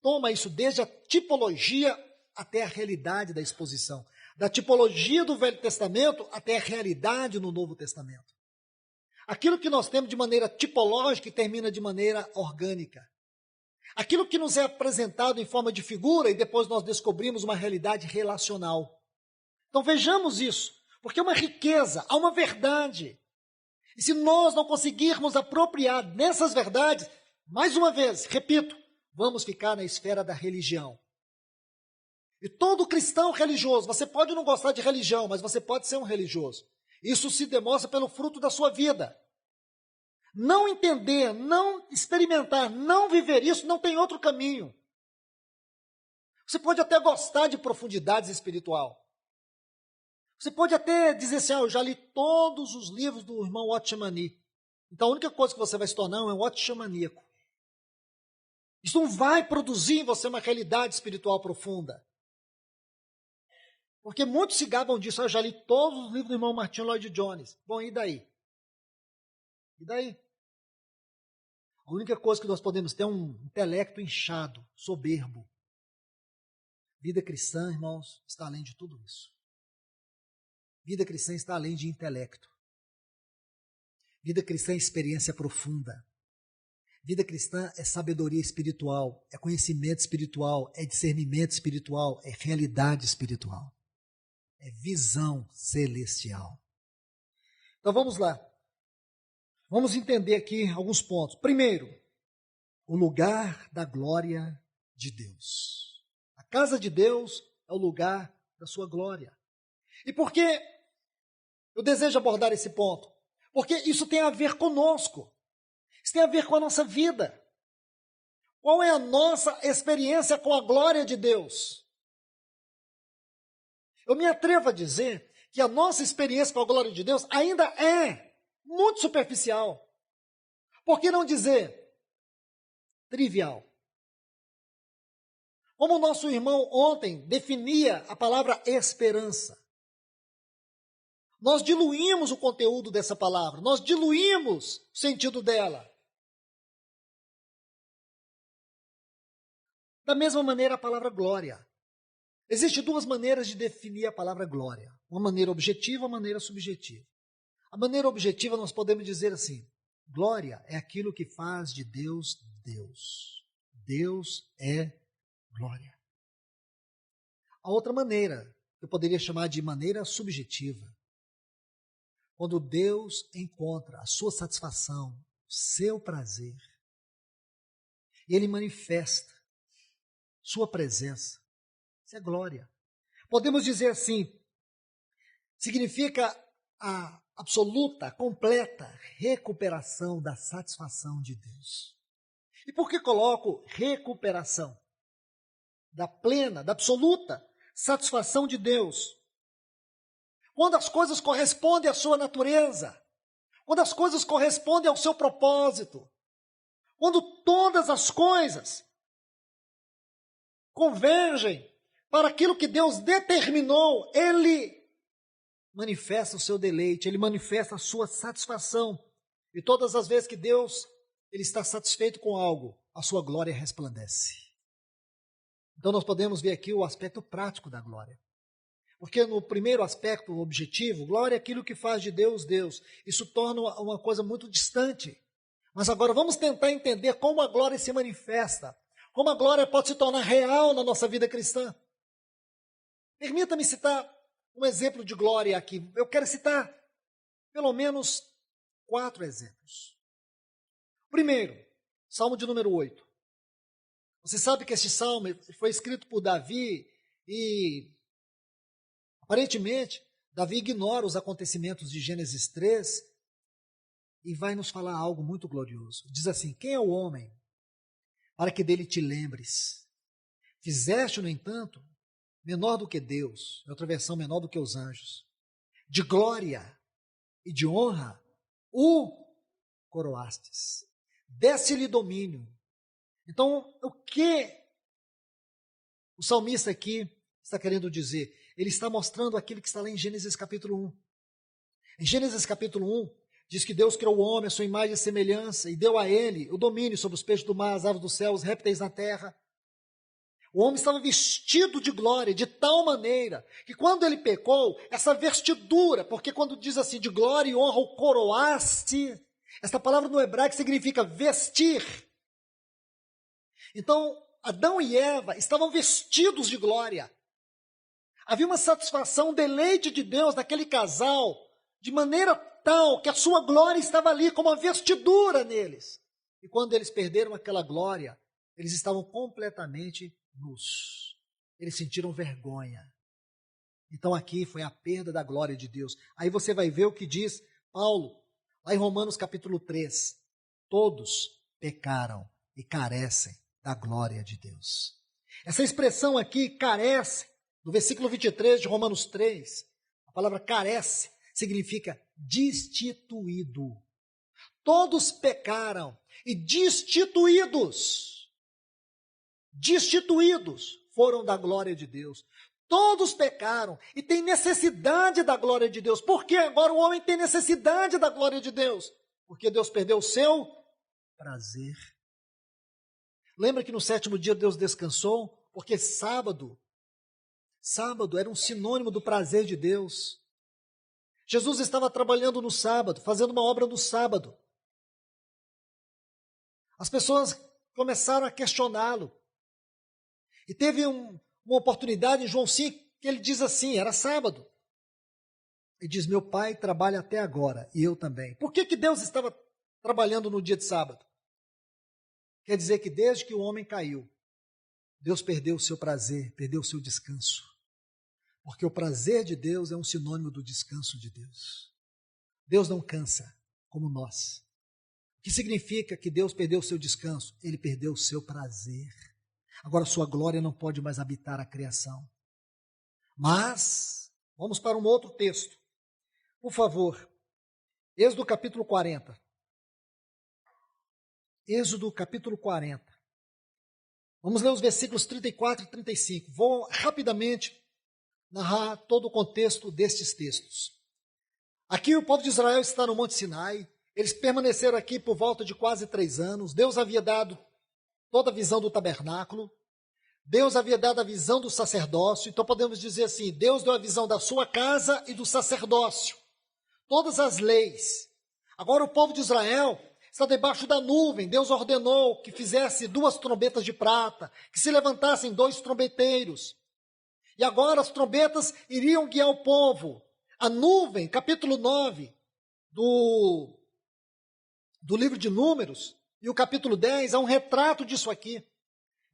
toma isso desde a tipologia até a realidade da exposição. Da tipologia do Velho Testamento até a realidade no Novo Testamento. Aquilo que nós temos de maneira tipológica e termina de maneira orgânica. Aquilo que nos é apresentado em forma de figura e depois nós descobrimos uma realidade relacional. Então vejamos isso, porque é uma riqueza, há uma verdade. E se nós não conseguirmos apropriar nessas verdades, mais uma vez, repito, vamos ficar na esfera da religião. E todo cristão religioso, você pode não gostar de religião, mas você pode ser um religioso. Isso se demonstra pelo fruto da sua vida. Não entender, não experimentar, não viver isso, não tem outro caminho. Você pode até gostar de profundidades espiritual. Você pode até dizer assim, eu já li todos os livros do irmão Watchmani. Então a única coisa que você vai se tornar é um watchmaníaco. Isso não vai produzir em você uma realidade espiritual profunda. Porque muitos se gabam disso, eu já li todos os livros do irmão Martin Lloyd Jones. Bom, e daí? E daí? A única coisa que nós podemos ter é um intelecto inchado, soberbo. Vida cristã, irmãos, está além de tudo isso. Vida cristã está além de intelecto. Vida cristã é experiência profunda. Vida cristã é sabedoria espiritual, é conhecimento espiritual, é discernimento espiritual, é realidade espiritual. É visão celestial. Então vamos lá. Vamos entender aqui alguns pontos. Primeiro, o lugar da glória de Deus. A casa de Deus é o lugar da sua glória. E por que eu desejo abordar esse ponto? Porque isso tem a ver conosco. Isso tem a ver com a nossa vida. Qual é a nossa experiência com a glória de Deus? Eu me atrevo a dizer que a nossa experiência com a glória de Deus ainda é muito superficial. Por que não dizer trivial? Como o nosso irmão ontem definia a palavra esperança. Nós diluímos o conteúdo dessa palavra, nós diluímos o sentido dela. Da mesma maneira, a palavra glória. Existem duas maneiras de definir a palavra glória. Uma maneira objetiva e uma maneira subjetiva. A maneira objetiva nós podemos dizer assim, glória é aquilo que faz de Deus, Deus. Deus é glória. A outra maneira, eu poderia chamar de maneira subjetiva. Quando Deus encontra a sua satisfação, o seu prazer, e Ele manifesta sua presença, isso é glória. Podemos dizer assim, significa a absoluta, completa recuperação da satisfação de Deus. E por que coloco recuperação? Da plena, da absoluta satisfação de Deus. Quando as coisas correspondem à sua natureza, quando as coisas correspondem ao seu propósito, quando todas as coisas convergem para aquilo que Deus determinou, Ele manifesta o seu deleite, Ele manifesta a sua satisfação. E todas as vezes que Deus Ele está satisfeito com algo, a sua glória resplandece. Então nós podemos ver aqui o aspecto prático da glória. Porque no primeiro aspecto, o objetivo, glória é aquilo que faz de Deus, Deus. Isso torna uma coisa muito distante. Mas agora vamos tentar entender como a glória se manifesta. Como a glória pode se tornar real na nossa vida cristã. Permita-me citar um exemplo de glória aqui. Eu quero citar pelo menos 4 exemplos. Primeiro, Salmo de número 8. Você sabe que este salmo foi escrito por Davi e aparentemente, Davi ignora os acontecimentos de Gênesis 3 e vai nos falar algo muito glorioso. Diz assim, quem é o homem para que dele te lembres? Fizeste, no entanto, menor do que Deus, em outra versão, menor do que os anjos. De glória e de honra o coroastes. Desse-lhe domínio. Então, o que o salmista aqui está querendo dizer? Ele está mostrando aquilo que está lá em Gênesis capítulo 1. Em Gênesis capítulo 1, diz que Deus criou o homem à sua imagem e semelhança e deu a ele o domínio sobre os peixes do mar, as aves do céu, os répteis na terra. O homem estava vestido de glória de tal maneira que quando ele pecou, essa vestidura, porque quando diz assim, de glória e honra o coroaste, essa palavra no hebraico significa vestir. Então, Adão e Eva estavam vestidos de glória. Havia uma satisfação, um deleite de Deus naquele casal, de maneira tal que a sua glória estava ali como uma vestidura neles. E quando eles perderam aquela glória, eles estavam completamente nus. Eles sentiram vergonha. Então aqui foi a perda da glória de Deus. Aí você vai ver o que diz Paulo, lá em Romanos capítulo 3. Todos pecaram e carecem da glória de Deus. Essa expressão aqui, carece, do versículo 23 de Romanos 3, a palavra carece significa destituído. Todos pecaram e destituídos foram da glória de Deus. Todos pecaram e têm necessidade da glória de Deus. Por que agora o homem tem necessidade da glória de Deus? Porque Deus perdeu o seu prazer. Lembra que no 7º dia Deus descansou? Porque sábado era um sinônimo do prazer de Deus. Jesus estava trabalhando no sábado, fazendo uma obra no sábado. As pessoas começaram a questioná-lo. E teve uma oportunidade em João 5, que ele diz assim, era sábado. Ele diz, meu pai trabalha até agora, e eu também. Por que Deus estava trabalhando no dia de sábado? Quer dizer que desde que o homem caiu, Deus perdeu o seu prazer, perdeu o seu descanso. Porque o prazer de Deus é um sinônimo do descanso de Deus. Deus não cansa, como nós. O que significa que Deus perdeu o seu descanso? Ele perdeu o seu prazer. Agora sua glória não pode mais habitar a criação. Mas, vamos para um outro texto. Por favor, Êxodo capítulo 40. Êxodo capítulo 40. Vamos ler os versículos 34 e 35. Vou rapidamente narrar todo o contexto destes textos. Aqui o povo de Israel está no Monte Sinai. Eles permaneceram aqui por volta de quase 3 anos. Deus havia dado toda a visão do tabernáculo. Deus havia dado a visão do sacerdócio. Então podemos dizer assim, Deus deu a visão da sua casa e do sacerdócio. Todas as leis. Agora o povo de Israel está debaixo da nuvem. Deus ordenou que fizesse 2 trombetas de prata, que se levantassem 2 trombeteiros. E agora as trombetas iriam guiar o povo. A nuvem, capítulo 9 do livro de Números, e o capítulo 10 é um retrato disso aqui.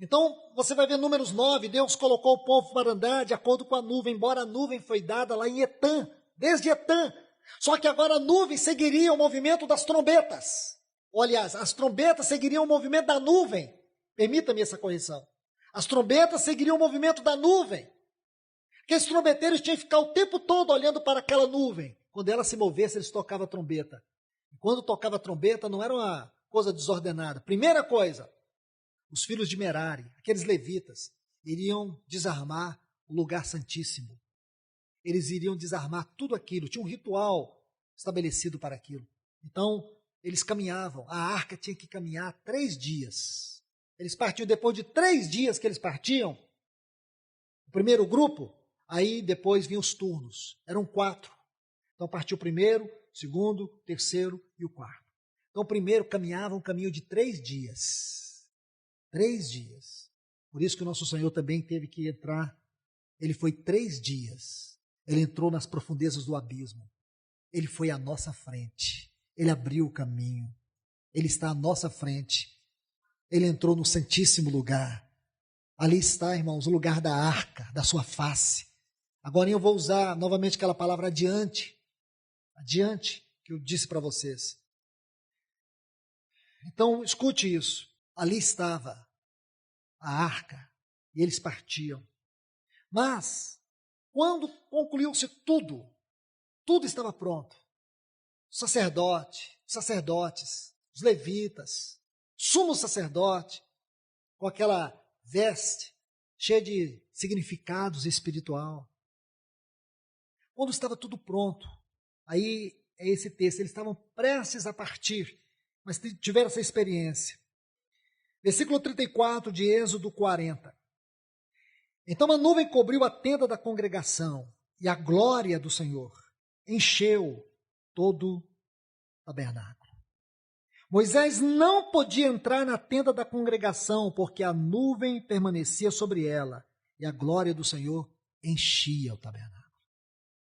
Então, você vai ver Números 9, Deus colocou o povo para andar de acordo com a nuvem, embora a nuvem foi dada lá em Etã, desde Etã. Só que agora a nuvem seguiria o movimento das trombetas. Ou, aliás, as trombetas seguiriam o movimento da nuvem. Permita-me essa correção. As trombetas seguiriam o movimento da nuvem. Porque os trombeteiros tinham que ficar o tempo todo olhando para aquela nuvem. Quando ela se movesse, eles tocavam a trombeta. E quando tocava a trombeta, não era uma coisa desordenada. Primeira coisa, os filhos de Merari, aqueles levitas, iriam desarmar o lugar santíssimo. Eles iriam desarmar tudo aquilo. Tinha um ritual estabelecido para aquilo. Então, eles caminhavam. A arca tinha que caminhar 3 dias. Eles partiam depois de 3 dias que eles partiam. O primeiro grupo, aí depois vinham os turnos. Eram 4. Então partiu o primeiro, o segundo, o terceiro e o quarto. Então o primeiro caminhava um caminho de 3 dias. 3 dias. Por isso que o nosso Senhor também teve que entrar. Ele foi 3 dias. Ele entrou nas profundezas do abismo. Ele foi à nossa frente. Ele abriu o caminho. Ele está à nossa frente. Ele entrou no santíssimo lugar. Ali está, irmãos, o lugar da arca, da sua face. Agora eu vou usar novamente aquela palavra adiante. Adiante, que eu disse para vocês. Então, escute isso. Ali estava a arca e eles partiam. Mas, quando concluiu-se tudo, tudo estava pronto. O sacerdotes, os levitas, sumo sacerdote, com aquela veste cheia de significados espiritual. Quando estava tudo pronto, aí é esse texto, eles estavam prestes a partir, mas tiveram essa experiência. Versículo 34 de Êxodo 40. Então a nuvem cobriu a tenda da congregação e a glória do Senhor encheu todo o tabernáculo. Moisés não podia entrar na tenda da congregação porque a nuvem permanecia sobre ela e a glória do Senhor enchia o tabernáculo.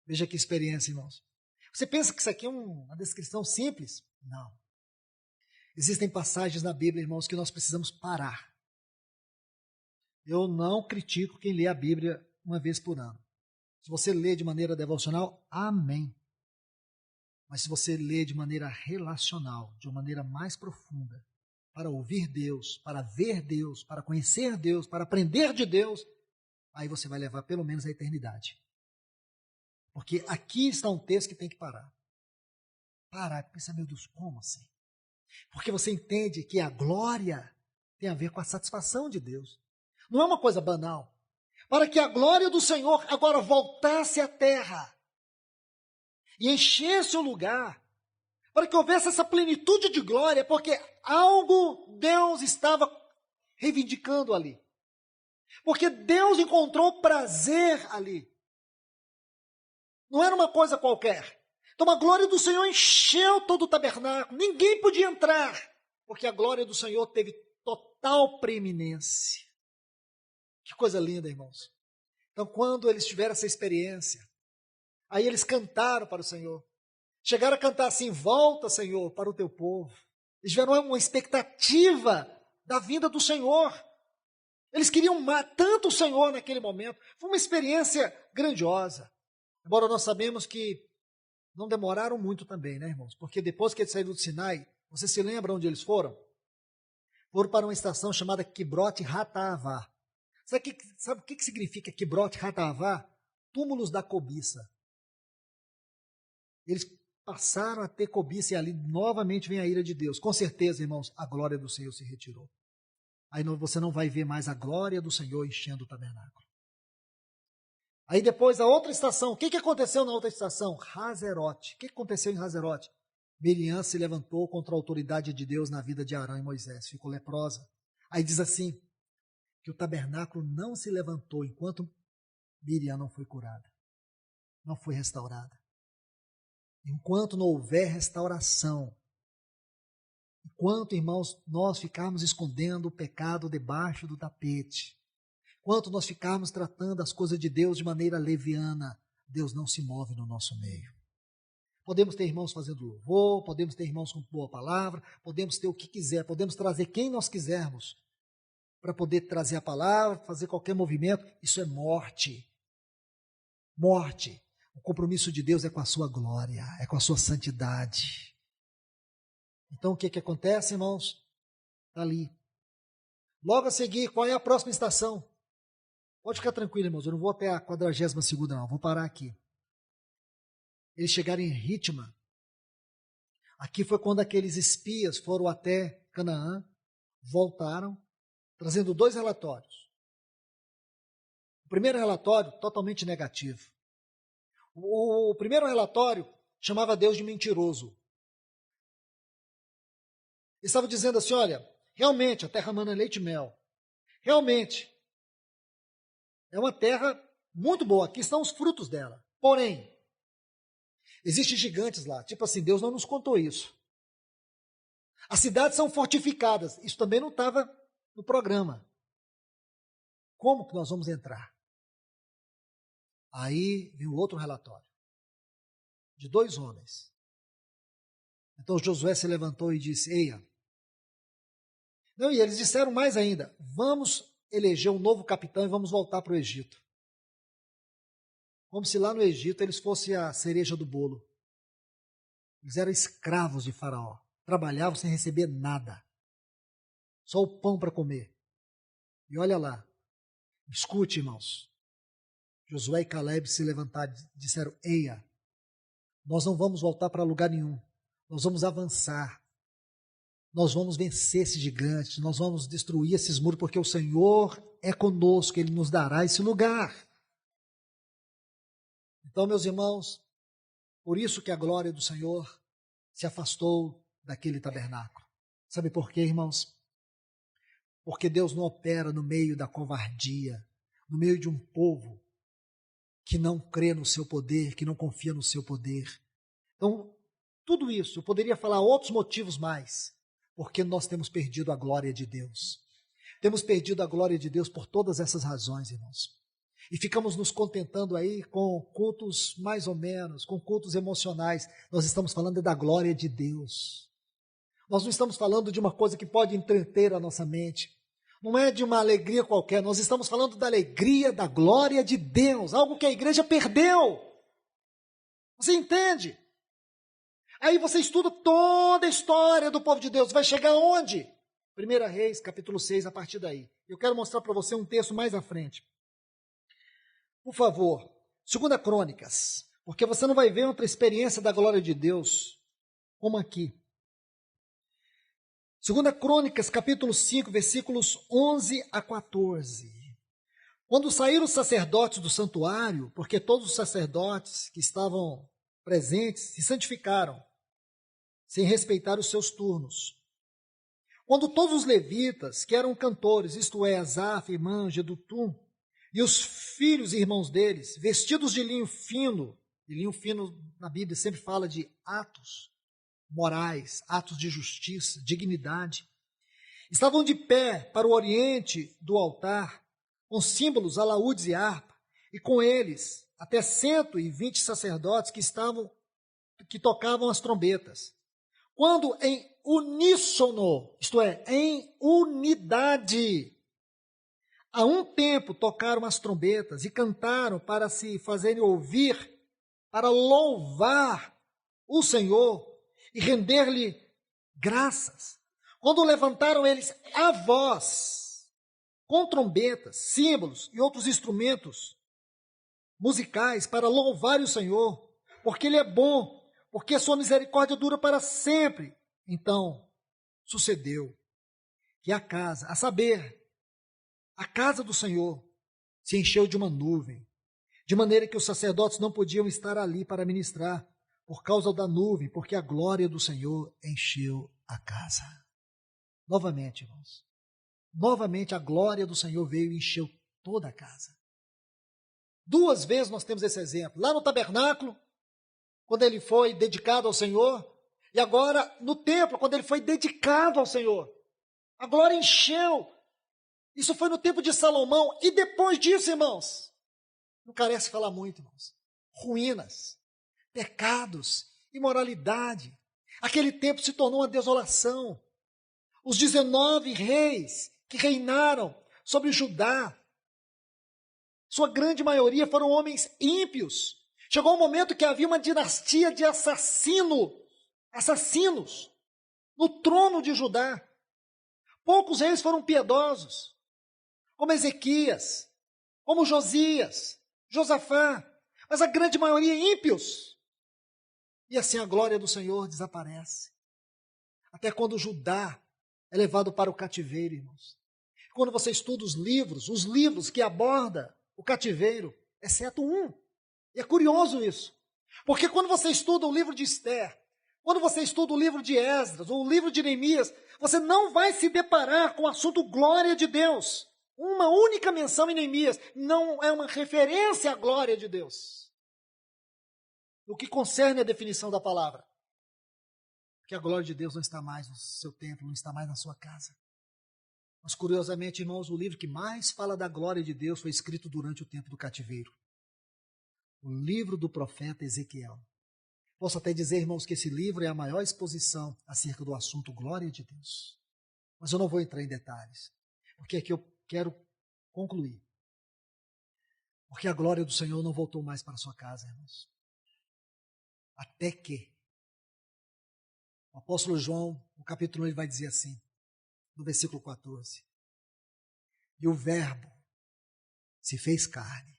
Veja que experiência, irmãos. Você pensa que isso aqui é uma descrição simples? Não. Existem passagens na Bíblia, irmãos, que nós precisamos parar. Eu não critico quem lê a Bíblia uma vez por ano. Se você lê de maneira devocional, amém. Mas se você lê de maneira relacional, de uma maneira mais profunda, para ouvir Deus, para ver Deus, para conhecer Deus, para aprender de Deus, aí você vai levar pelo menos a eternidade. Porque aqui está um texto que tem que parar. Parar e pensar, meu Deus, como assim? Porque você entende que a glória tem a ver com a satisfação de Deus. Não é uma coisa banal. Para que a glória do Senhor agora voltasse à terra e enchesse o lugar, para que houvesse essa plenitude de glória, porque algo Deus estava reivindicando ali. Porque Deus encontrou prazer ali. Não era uma coisa qualquer. Então a glória do Senhor encheu todo o tabernáculo. Ninguém podia entrar, porque a glória do Senhor teve total preeminência. Que coisa linda, irmãos. Então quando eles tiveram essa experiência, aí eles cantaram para o Senhor. Chegaram a cantar assim, volta, Senhor, para o teu povo. Eles tiveram uma expectativa da vinda do Senhor. Eles queriam tanto o Senhor naquele momento. Foi uma experiência grandiosa. Embora nós sabemos que não demoraram muito também, né, irmãos? Porque depois que eles saíram do Sinai, você se lembra onde eles foram? Foram para uma estação chamada Kibroth Hataavá. Sabe o que significa Kibroth Hataavá? Túmulos da cobiça. Eles passaram a ter cobiça e ali novamente vem a ira de Deus. Com certeza, irmãos, a glória do Senhor se retirou. Aí você não vai ver mais a glória do Senhor enchendo o tabernáculo. Aí depois a outra estação, o que aconteceu na outra estação? Hazerote. O que aconteceu em Hazerote? Miriam se levantou contra a autoridade de Deus na vida de Arão e Moisés, ficou leprosa. Aí diz assim, que o tabernáculo não se levantou enquanto Miriam não foi curada, não foi restaurada. Enquanto não houver restauração, enquanto, irmãos, nós ficarmos escondendo o pecado debaixo do tapete, enquanto nós ficarmos tratando as coisas de Deus de maneira leviana, Deus não se move no nosso meio. Podemos ter irmãos fazendo louvor, podemos ter irmãos com boa palavra, podemos ter o que quiser, podemos trazer quem nós quisermos para poder trazer a palavra, fazer qualquer movimento. Isso é morte. Morte. O compromisso de Deus é com a sua glória, é com a sua santidade. Então o que acontece, irmãos? Está ali. Logo a seguir, qual é a próxima estação? Pode ficar tranquilo, irmãos, eu não vou até a 42ª não, vou parar aqui. Eles chegaram em Ritma. Aqui foi quando aqueles espias foram até Canaã, voltaram, trazendo 2 relatórios. O primeiro relatório, totalmente negativo. O primeiro relatório chamava Deus de mentiroso. Ele estava dizendo assim, olha, realmente a terra mana leite e mel. Realmente, é uma terra muito boa, aqui estão os frutos dela. Porém, existem gigantes lá, tipo assim, Deus não nos contou isso. As cidades são fortificadas, isso também não estava no programa. Como que nós vamos entrar? Aí veio outro relatório, de 2 homens. Então Josué se levantou e disse, eia. Não, e eles disseram mais ainda, vamos eleger um novo capitão e vamos voltar para o Egito. Como se lá no Egito eles fossem a cereja do bolo. Eles eram escravos de Faraó, trabalhavam sem receber nada, só o pão para comer. E olha lá, escute, irmãos, Josué e Caleb se levantaram e disseram, eia, nós não vamos voltar para lugar nenhum, nós vamos avançar, nós vamos vencer esses gigantes, nós vamos destruir esses muros, porque o Senhor é conosco, Ele nos dará esse lugar. Então, meus irmãos, por isso que a glória do Senhor se afastou daquele tabernáculo. Sabe por quê, irmãos? Porque Deus não opera no meio da covardia, no meio de um povo que não crê no seu poder, que não confia no seu poder. Então, tudo isso, eu poderia falar outros motivos mais, porque nós temos perdido a glória de Deus. Temos perdido a glória de Deus por todas essas razões, irmãos. E ficamos nos contentando aí com cultos mais ou menos, com cultos emocionais. Nós estamos falando da glória de Deus. Nós não estamos falando de uma coisa que pode entreter a nossa mente. Não é de uma alegria qualquer, nós estamos falando da alegria, da glória de Deus, algo que a igreja perdeu. Você entende? Aí você estuda toda a história do povo de Deus, vai chegar onde? 1 Reis, capítulo 6, a partir daí. Eu quero mostrar para você um texto mais à frente. Por favor, 2 Crônicas, porque você não vai ver outra experiência da glória de Deus como aqui. 2 Crônicas, capítulo 5, versículos 11 a 14. Quando saíram os sacerdotes do santuário, porque todos os sacerdotes que estavam presentes se santificaram, sem respeitar os seus turnos. Quando todos os levitas, que eram cantores, isto é, Asaf, Emã, Jedutum, e os filhos e irmãos deles, vestidos de linho fino na Bíblia sempre fala de atos morais, atos de justiça, dignidade, estavam de pé para o oriente do altar, com símbolos, alaúdes e harpa, e com eles até 120 sacerdotes que tocavam as trombetas. Quando em uníssono, isto é, em unidade, a um tempo tocaram as trombetas e cantaram para se fazerem ouvir, para louvar o Senhor e render-lhe graças. Quando levantaram eles a voz, com trombetas, símbolos e outros instrumentos musicais para louvar o Senhor, porque Ele é bom, porque a sua misericórdia dura para sempre. Então, sucedeu que a casa, a saber, a casa do Senhor, se encheu de uma nuvem, de maneira que os sacerdotes não podiam estar ali para ministrar, por causa da nuvem, porque a glória do Senhor encheu a casa. Novamente, irmãos, novamente a glória do Senhor veio e encheu toda a casa. 2 vezes nós temos esse exemplo, lá no tabernáculo, quando ele foi dedicado ao Senhor, e agora no templo, quando ele foi dedicado ao Senhor. A glória encheu. Isso foi no tempo de Salomão, e depois disso, irmãos, não carece falar muito, irmãos, ruínas, pecados, imoralidade. Aquele tempo se tornou uma desolação. Os 19 reis que reinaram sobre Judá, sua grande maioria foram homens ímpios. Chegou um momento que havia uma dinastia de assassinos no trono de Judá. Poucos reis foram piedosos, como Ezequias, como Josias, Josafá, mas a grande maioria ímpios. E assim a glória do Senhor desaparece. Até quando Judá é levado para o cativeiro, irmãos. Quando você estuda os livros que abordam o cativeiro, exceto um. E é curioso isso. Porque quando você estuda o livro de Esther, quando você estuda o livro de Esdras, ou o livro de Neemias, você não vai se deparar com o assunto glória de Deus. Uma única menção em Neemias não é uma referência à glória de Deus. No que concerne a definição da palavra. Porque a glória de Deus não está mais no seu templo, não está mais na sua casa. Mas curiosamente, irmãos, o livro que mais fala da glória de Deus foi escrito durante o tempo do cativeiro. O livro do profeta Ezequiel. Posso até dizer, irmãos, que esse livro é a maior exposição acerca do assunto glória de Deus. Mas eu não vou entrar em detalhes, porque aqui eu quero concluir. Porque a glória do Senhor não voltou mais para a sua casa, irmãos. Até que o apóstolo João, no capítulo 1, ele vai dizer assim, no versículo 14. E o verbo se fez carne.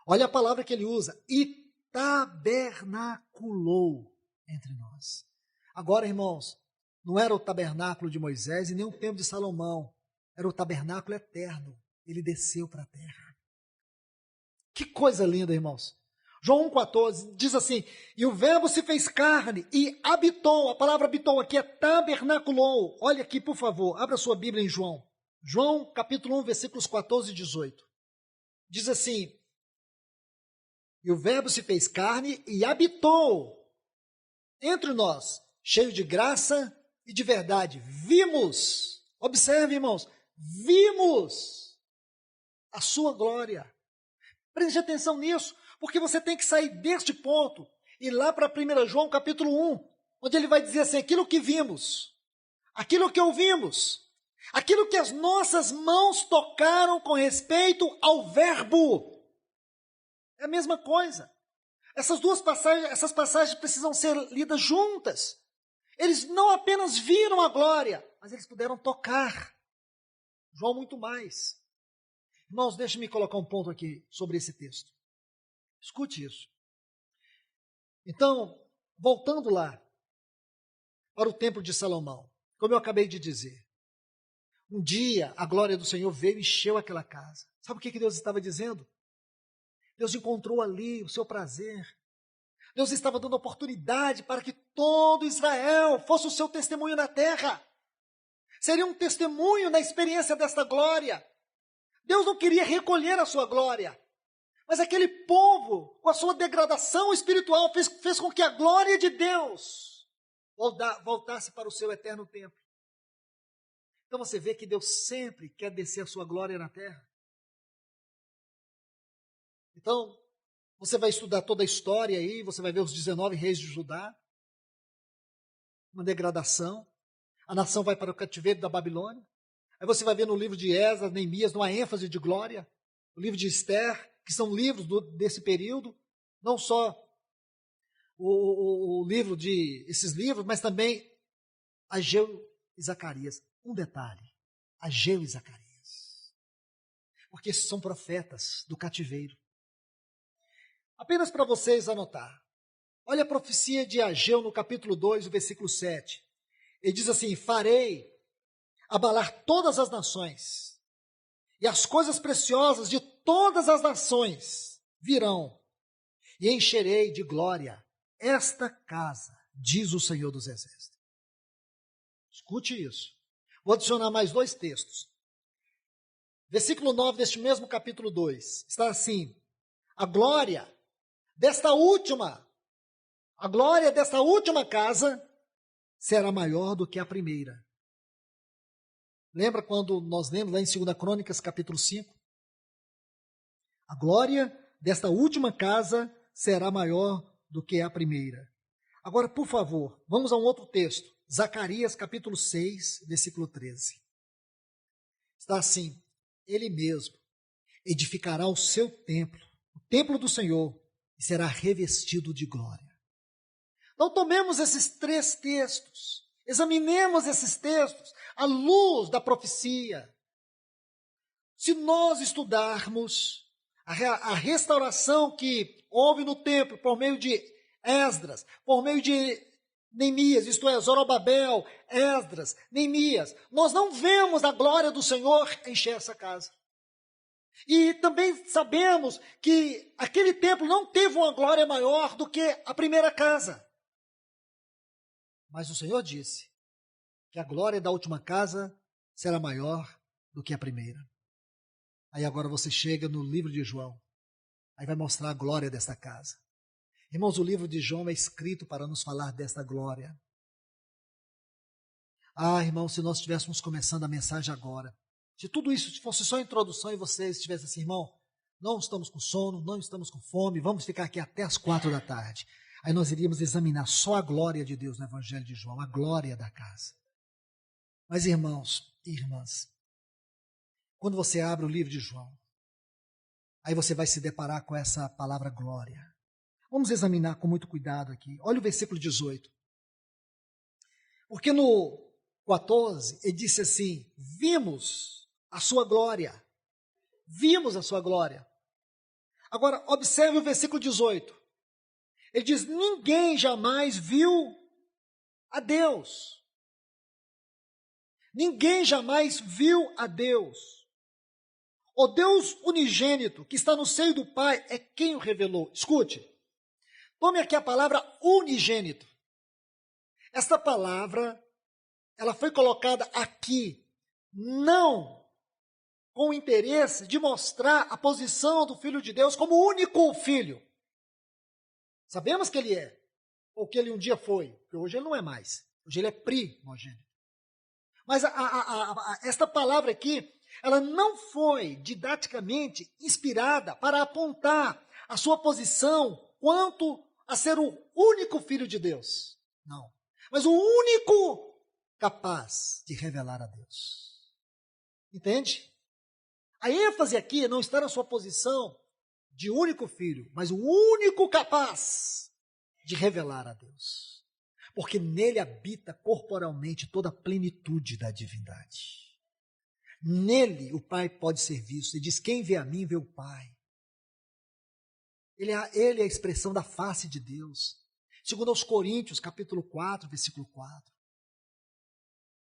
Olha a palavra que ele usa. E tabernaculou entre nós. Agora, irmãos, não era o tabernáculo de Moisés e nem o templo de Salomão. Era o tabernáculo eterno. Ele desceu para a terra. Que coisa linda, irmãos. João 1,14 diz assim, e o verbo se fez carne e habitou. A palavra habitou aqui é tabernaculou. Olha aqui, por favor, abra sua Bíblia em João. João, capítulo 1, versículos 14 e 18. Diz assim, e o verbo se fez carne e habitou entre nós, cheio de graça e de verdade. Vimos, observe, irmãos, vimos a sua glória. Preste atenção nisso, porque você tem que sair deste ponto e ir lá para 1 João capítulo 1, onde ele vai dizer assim, aquilo que vimos, aquilo que ouvimos, aquilo que as nossas mãos tocaram com respeito ao verbo. É a mesma coisa. Essas passagens precisam ser lidas juntas. Eles não apenas viram a glória, mas eles puderam tocar. João muito mais. Irmãos, deixe-me colocar um ponto aqui sobre esse texto. Escute isso. Então, voltando lá para o templo de Salomão, como eu acabei de dizer, um dia a glória do Senhor veio e encheu aquela casa. Sabe o que Deus estava dizendo? Deus encontrou ali o seu prazer. Deus estava dando oportunidade para que todo Israel fosse o seu testemunho na terra. Seria um testemunho na experiência desta glória. Deus não queria recolher a sua glória, mas aquele povo, com a sua degradação espiritual, fez com que a glória de Deus voltasse para o seu eterno templo. Então você vê que Deus sempre quer descer a sua glória na terra. Então, você vai estudar toda a história aí, você vai ver os 19 reis de Judá, uma degradação, a nação vai para o cativeiro da Babilônia, aí você vai ver no livro de Esdras, Neemias, uma ênfase de glória, o livro de Esther, que são livros desse período, não só o livro esses livros, mas também Ageu e Zacarias. Um detalhe, Ageu e Zacarias, porque esses são profetas do cativeiro. Apenas para vocês anotar. Olha a profecia de Ageu no capítulo 2, o versículo 7. Ele diz assim: farei abalar todas as nações, e as coisas preciosas de todas as nações virão, e encherei de glória esta casa, diz o Senhor dos Exércitos. Escute isso. Vou adicionar mais 2 textos. Versículo 9 deste mesmo capítulo 2, está assim: a glória desta última casa será maior do que a primeira. Lembra quando nós lemos lá em 2 Crônicas, capítulo 5? A glória desta última casa será maior do que a primeira. Agora, por favor, vamos a um outro texto. Zacarias, capítulo 6, versículo 13. Está assim: ele mesmo edificará o seu templo, o templo do Senhor, e será revestido de glória. Então tomemos esses 3 textos, examinemos esses textos à luz da profecia. Se nós estudarmos a restauração que houve no templo por meio de Esdras, por meio de Neemias, isto é, Zorobabel, Esdras, Neemias, nós não vemos a glória do Senhor encher essa casa. E também sabemos que aquele templo não teve uma glória maior do que a primeira casa. Mas o Senhor disse que a glória da última casa será maior do que a primeira. Aí agora você chega no livro de João, aí vai mostrar a glória desta casa. Irmãos, o livro de João é escrito para nos falar desta glória. Ah, irmãos, se nós estivéssemos começando a mensagem agora, se tudo isso fosse só introdução e vocês estivessem assim: irmão, não estamos com sono, não estamos com fome, vamos ficar aqui até as 4 da tarde. Aí nós iríamos examinar só a glória de Deus no Evangelho de João, a glória da casa. Mas irmãos e irmãs, quando você abre o livro de João, aí você vai se deparar com essa palavra glória. Vamos examinar com muito cuidado aqui. Olha o versículo 18. Porque no 14, ele disse assim: vimos a sua glória. Vimos a sua glória. Agora, observe o versículo 18. Ele diz: ninguém jamais viu a Deus. Ninguém jamais viu a Deus. O Deus unigênito que está no seio do Pai é quem o revelou. Escute, tome aqui a palavra unigênito. Esta palavra, ela foi colocada aqui, não com o interesse de mostrar a posição do Filho de Deus como o único Filho. Sabemos que ele é, ou que ele um dia foi, porque hoje ele não é mais. Hoje ele é primogênito. Mas esta palavra aqui, ela não foi didaticamente inspirada para apontar a sua posição quanto a ser o único Filho de Deus. Não. Mas o único capaz de revelar a Deus. Entende? A ênfase aqui não está na sua posição de único filho, mas o único capaz de revelar a Deus. porque nele habita corporalmente toda a plenitude da divindade. Nele o Pai pode ser visto. Ele diz, quem vê a mim, vê o Pai. Ele é a expressão da face de Deus. Segundo aos Coríntios, capítulo 4, versículo 4.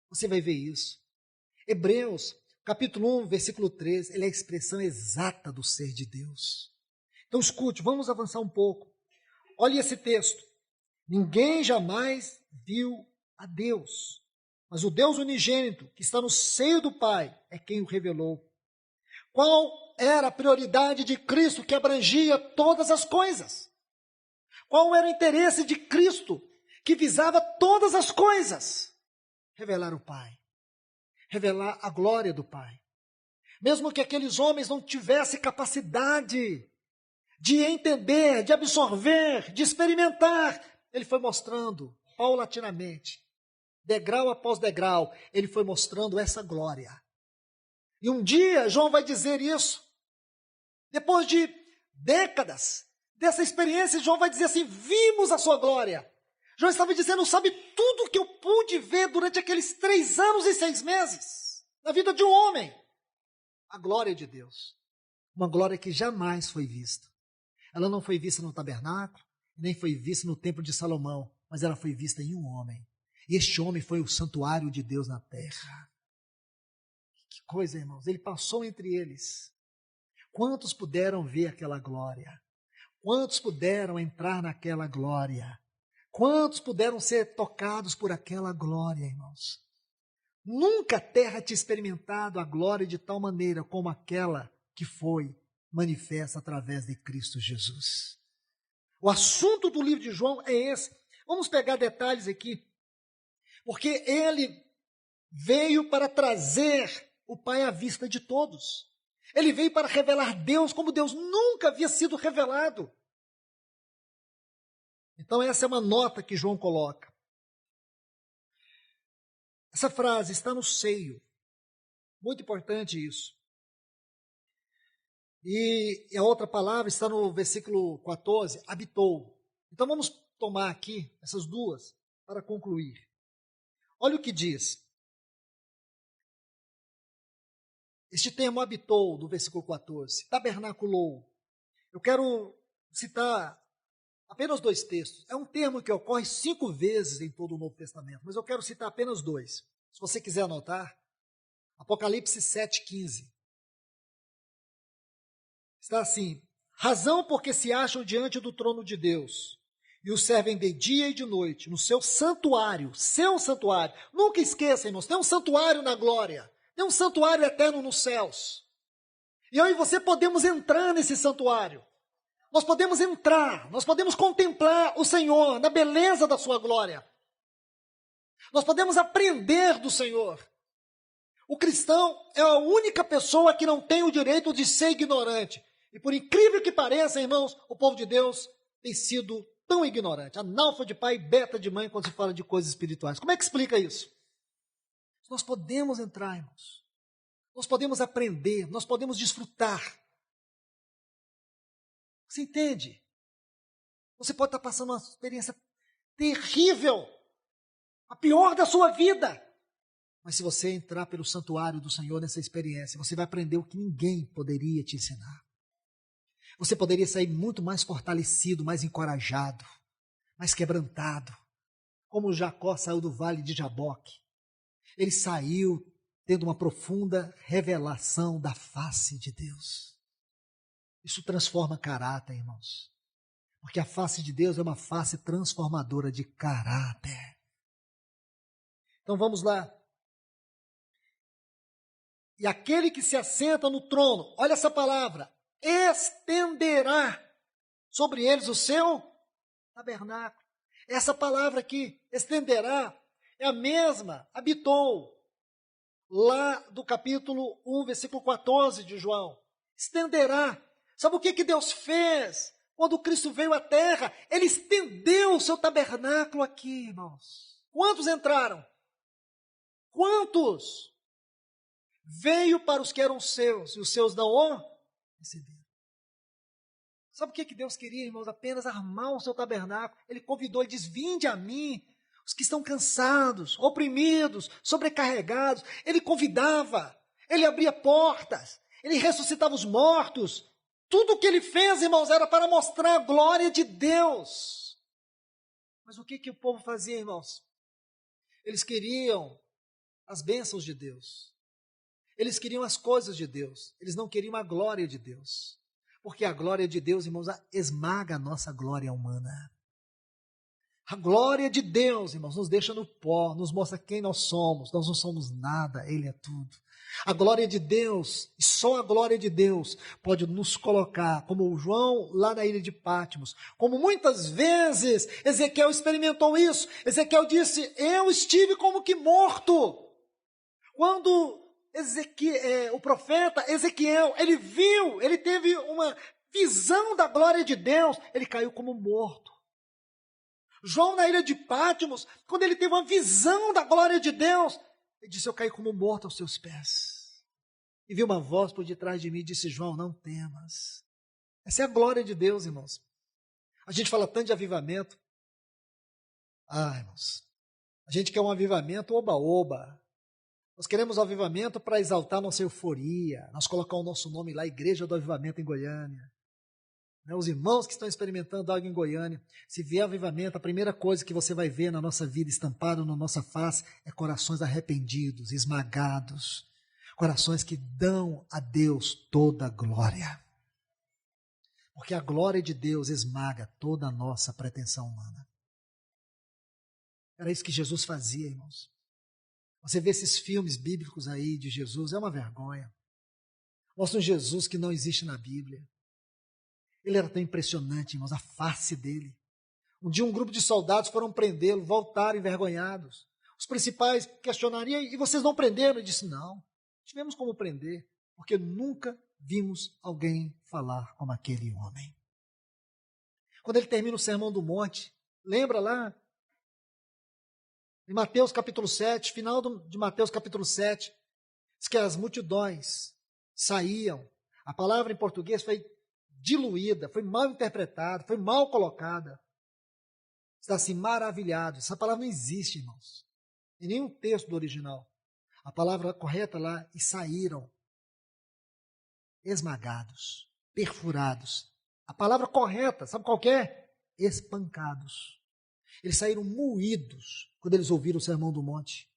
Você vai ver isso. Hebreus, capítulo 1, versículo 13, ele é a expressão exata do ser de Deus. Então escute, vamos avançar um pouco. Olha esse texto. Ninguém jamais viu a Deus, mas o Deus unigênito, que está no seio do Pai, é quem o revelou. Qual era a prioridade de Cristo que abrangia todas as coisas? Qual era o interesse de Cristo que visava todas as coisas? Revelar o Pai. Revelar a glória do Pai. Mesmo que aqueles homens não tivessem capacidade de entender, de absorver, de experimentar, ele foi mostrando paulatinamente, degrau após degrau, ele foi mostrando essa glória. E um dia João vai dizer isso. Depois de décadas dessa experiência, João vai dizer assim, vimos a sua glória. João estava dizendo, sabe tudo que eu pude ver durante aqueles 3 anos e 6 meses, na vida de um homem. A glória de Deus. Uma glória que jamais foi vista. Ela não foi vista no tabernáculo, nem foi vista no templo de Salomão, mas ela foi vista em um homem. E este homem foi o santuário de Deus na terra. Que coisa, irmãos. Ele passou entre eles. Quantos puderam ver aquela glória? Quantos puderam entrar naquela glória? Quantos puderam ser tocados por aquela glória, irmãos? Nunca a terra tinha experimentado a glória de tal maneira como aquela que foi manifesta através de Cristo Jesus. O assunto do livro de João é esse. Vamos pegar detalhes aqui. Porque ele veio para trazer o Pai à vista de todos. Ele veio para revelar Deus como Deus nunca havia sido revelado. Então essa é uma nota que João coloca. Essa frase está no seio. Muito importante isso. E a outra palavra está no versículo 14, habitou. Então vamos tomar aqui essas duas para concluir. Olha o que diz. Este termo habitou, do versículo 14, tabernaculou. Eu quero citar apenas 2 textos. É um termo que ocorre 5 vezes em todo o Novo Testamento, mas eu quero citar apenas 2. Se você quiser anotar, Apocalipse 7,15. Está assim, razão porque se acham diante do trono de Deus e o servem de dia e de noite, no seu santuário. Nunca esqueça, irmãos, tem um santuário na glória, tem um santuário eterno nos céus. E eu e você podemos entrar nesse santuário. Nós podemos entrar, nós podemos contemplar o Senhor na beleza da sua glória. Nós podemos aprender do Senhor. O cristão é a única pessoa que não tem o direito de ser ignorante. E por incrível que pareça, irmãos, o povo de Deus tem sido tão ignorante. Analfa de pai, beta de mãe, quando se fala de coisas espirituais. Como é que explica isso? Nós podemos entrar, irmãos. Nós podemos aprender, nós podemos desfrutar. Você entende? Você pode estar passando uma experiência terrível, a pior da sua vida. Mas se você entrar pelo santuário do Senhor nessa experiência, você vai aprender o que ninguém poderia te ensinar. Você poderia sair muito mais fortalecido, mais encorajado, mais quebrantado, como Jacó saiu do vale de Jaboque. Ele saiu tendo uma profunda revelação da face de Deus. Isso transforma caráter, irmãos. Porque a face de Deus é uma face transformadora de caráter. Então vamos lá. E aquele que se assenta no trono, olha essa palavra, estenderá sobre eles o seu tabernáculo. Essa palavra aqui, estenderá, é a mesma, habitou, lá do capítulo 1, versículo 14 de João. Estenderá. Sabe o que Deus fez quando Cristo veio à terra? Ele estendeu o seu tabernáculo aqui, irmãos. Quantos entraram? Quantos? Veio para os que eram seus, e os seus não o receberam. Sabe o que Deus queria, irmãos? Apenas armar o seu tabernáculo. Ele convidou, ele diz, vinde a mim, os que estão cansados, oprimidos, sobrecarregados. Ele convidava, ele abria portas, ele ressuscitava os mortos. Tudo o que ele fez, irmãos, era para mostrar a glória de Deus. Mas o que o povo fazia, irmãos? Eles queriam as bênçãos de Deus. Eles queriam as coisas de Deus. Eles não queriam a glória de Deus. Porque a glória de Deus, irmãos, esmaga a nossa glória humana. A glória de Deus, irmãos, nos deixa no pó, nos mostra quem nós somos. Nós não somos nada, Ele é tudo. A glória de Deus, e só a glória de Deus, pode nos colocar, como o João lá na ilha de Patmos, como muitas vezes Ezequiel experimentou isso. Ezequiel disse, eu estive como que morto. Quando o profeta Ezequiel, ele viu, ele teve uma visão da glória de Deus, ele caiu como morto. João na ilha de Patmos, quando ele teve uma visão da glória de Deus, ele disse, eu caí como morto aos seus pés. E viu uma voz por detrás de mim e disse, João, não temas. Essa é a glória de Deus, irmãos. A gente fala tanto de avivamento. Irmãos, a gente quer um avivamento oba-oba. Nós queremos avivamento para exaltar nossa euforia. Nós colocar o nosso nome lá, Igreja do Avivamento em Goiânia. Os irmãos que estão experimentando algo em Goiânia, se vier avivamento, a primeira coisa que você vai ver na nossa vida, estampado na nossa face, é corações arrependidos, esmagados, corações que dão a Deus toda a glória. Porque a glória de Deus esmaga toda a nossa pretensão humana. Era isso que Jesus fazia, irmãos. Você vê esses filmes bíblicos aí de Jesus, é uma vergonha. Mostra um Jesus que não existe na Bíblia. Ele era tão impressionante, irmãos, a face dele. Um dia um grupo de soldados foram prendê-lo, voltaram envergonhados. Os principais questionariam, e vocês não prenderam? Ele disse, não, tivemos como prender, porque nunca vimos alguém falar como aquele homem. Quando ele termina o Sermão do Monte, lembra lá? Em Mateus capítulo 7, final de Mateus capítulo 7, diz que as multidões saíam. A palavra em português foi diluída, foi mal interpretada, foi mal colocada. Está assim, maravilhado. Essa palavra não existe, irmãos, em nenhum texto do original. A palavra correta lá, e saíram esmagados, perfurados. A palavra correta, sabe qual que é? Espancados. Eles saíram moídos quando eles ouviram o Sermão do Monte.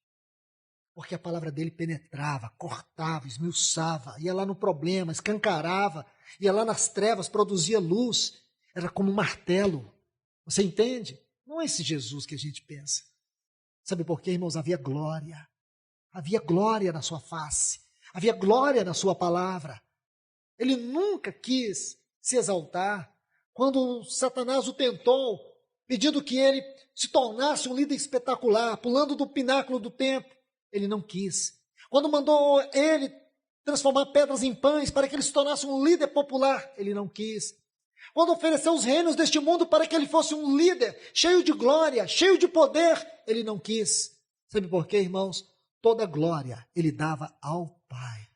Porque a palavra dele penetrava, cortava, esmiuçava, ia lá no problema, escancarava, ia lá nas trevas, produzia luz. Era como um martelo. Você entende? Não é esse Jesus que a gente pensa. Sabe por quê, irmãos? Havia glória. Havia glória na sua face. Havia glória na sua palavra. Ele nunca quis se exaltar. Quando Satanás o tentou, pedindo que ele se tornasse um líder espetacular, pulando do pináculo do templo, ele não quis. Quando mandou ele transformar pedras em pães para que ele se tornasse um líder popular, ele não quis. Quando ofereceu os reinos deste mundo para que ele fosse um líder cheio de glória, cheio de poder, ele não quis. Sabe por quê, irmãos? Toda glória ele dava ao Pai.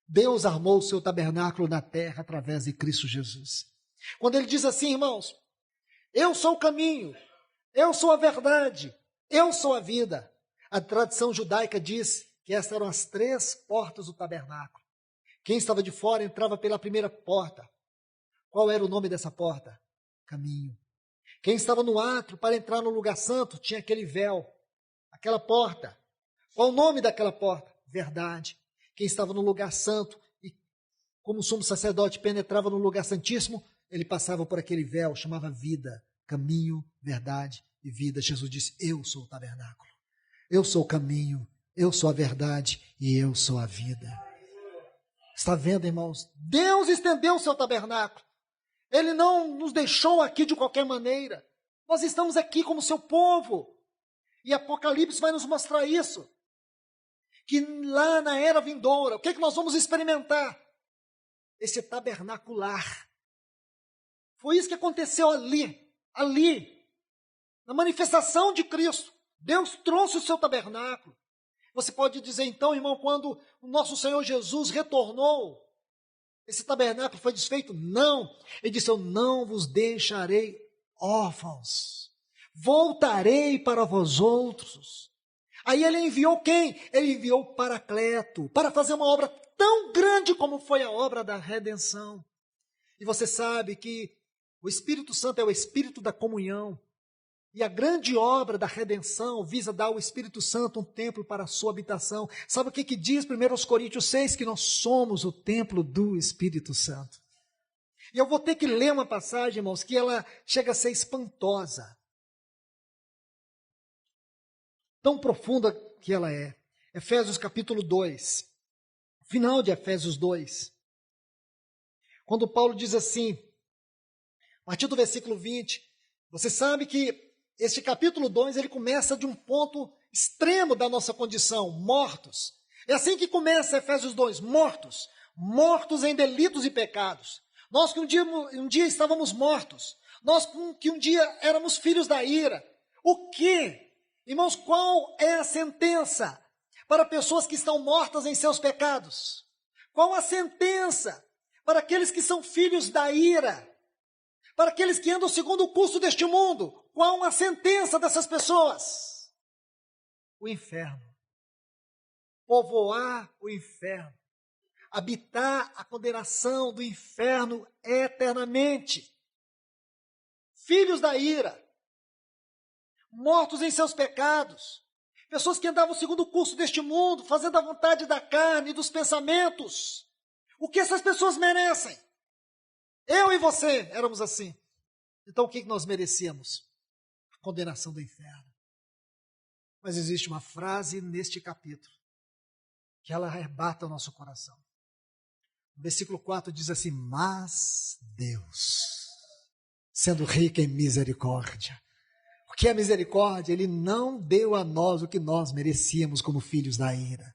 Deus armou o seu tabernáculo na terra através de Cristo Jesus. Quando ele diz assim, irmãos, eu sou o caminho, eu sou a verdade, eu sou a vida. A tradição judaica diz que essas eram as 3 portas do tabernáculo. Quem estava de fora entrava pela primeira porta. Qual era o nome dessa porta? Caminho. Quem estava no átrio para entrar no lugar santo tinha aquele véu, aquela porta. Qual o nome daquela porta? Verdade. Quem estava no lugar santo e como sumo sacerdote penetrava no lugar santíssimo, ele passava por aquele véu, chamava vida, caminho, verdade e vida. Jesus disse, eu sou o tabernáculo. Eu sou o caminho, eu sou a verdade e eu sou a vida. Está vendo, irmãos? Deus estendeu o seu tabernáculo. Ele não nos deixou aqui de qualquer maneira. Nós estamos aqui como seu povo. E Apocalipse vai nos mostrar isso. Que lá na era vindoura, o que é que nós vamos experimentar? Esse tabernacular. Foi isso que aconteceu ali, na manifestação de Cristo. Deus trouxe o seu tabernáculo. Você pode dizer então, irmão, quando o nosso Senhor Jesus retornou, esse tabernáculo foi desfeito? Não. Ele disse, eu não vos deixarei órfãos. voltarei para vós outros. Aí ele enviou quem? Ele enviou o Paracleto, para fazer uma obra tão grande como foi a obra da redenção. E você sabe que o Espírito Santo é o Espírito da comunhão. E a grande obra da redenção visa dar ao Espírito Santo um templo para a sua habitação. Sabe o que diz 1 Coríntios 6? Que nós somos o templo do Espírito Santo. E eu vou ter que ler uma passagem, irmãos, que ela chega a ser espantosa. Tão profunda que ela é. Efésios capítulo 2. Final de Efésios 2. Quando Paulo diz assim, a partir do versículo 20, você sabe que este capítulo 2, ele começa de um ponto extremo da nossa condição, mortos. É assim que começa Efésios 2, mortos. Mortos em delitos e pecados. Nós que um dia estávamos mortos. Nós que um dia éramos filhos da ira. O quê? Irmãos, qual é a sentença para pessoas que estão mortas em seus pecados? Qual a sentença para aqueles que são filhos da ira? Para aqueles que andam segundo o curso deste mundo? Qual a sentença dessas pessoas? O inferno. Povoar o inferno. Habitar a condenação do inferno eternamente. Filhos da ira. Mortos em seus pecados. Pessoas que andavam segundo o curso deste mundo, fazendo a vontade da carne e dos pensamentos. O que essas pessoas merecem? Eu e você éramos assim. Então o que nós merecíamos? A condenação do inferno. Mas existe uma frase neste capítulo que ela arrebata o nosso coração. O versículo 4 diz assim: mas Deus, sendo rico em misericórdia. O que é misericórdia? Ele não deu a nós o que nós merecíamos como filhos da ira.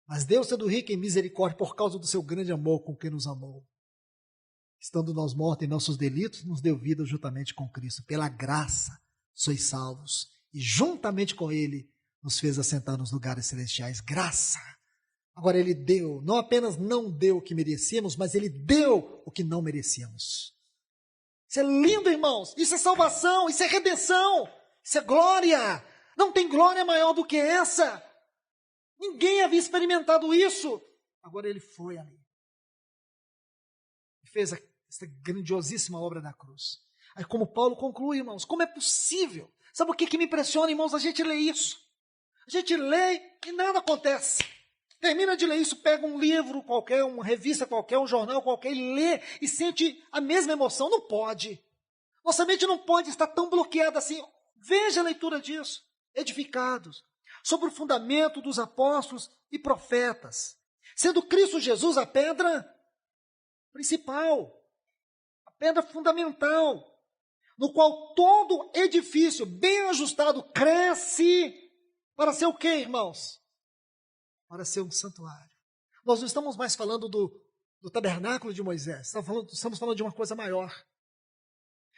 Mas Deus, sendo rico em misericórdia, por causa do seu grande amor com que nos amou, estando nós mortos em nossos delitos, nos deu vida juntamente com Cristo. Pela graça sois salvos. E juntamente com Ele nos fez assentar nos lugares celestiais. Graça. Agora Ele deu, não apenas não deu o que merecíamos, mas Ele deu o que não merecíamos. Isso é lindo, irmãos. Isso é salvação, isso é redenção, isso é glória. Não tem glória maior do que essa. Ninguém havia experimentado isso. Agora Ele foi ali. E fez essa grandiosíssima obra da cruz. Aí como Paulo conclui, irmãos, como é possível? Sabe o que me impressiona, irmãos? A gente lê isso. A gente lê e nada acontece. Termina de ler isso, pega um livro qualquer, uma revista qualquer, um jornal qualquer, e lê e sente a mesma emoção. Não pode. Nossa mente não pode estar tão bloqueada assim. Veja a leitura disso. Edificados sobre o fundamento dos apóstolos e profetas, sendo Cristo Jesus a pedra principal, a pedra fundamental, no qual todo edifício bem ajustado cresce para ser o quê, irmãos? Para ser um santuário. Nós não estamos mais falando do tabernáculo de Moisés, estamos falando de uma coisa maior.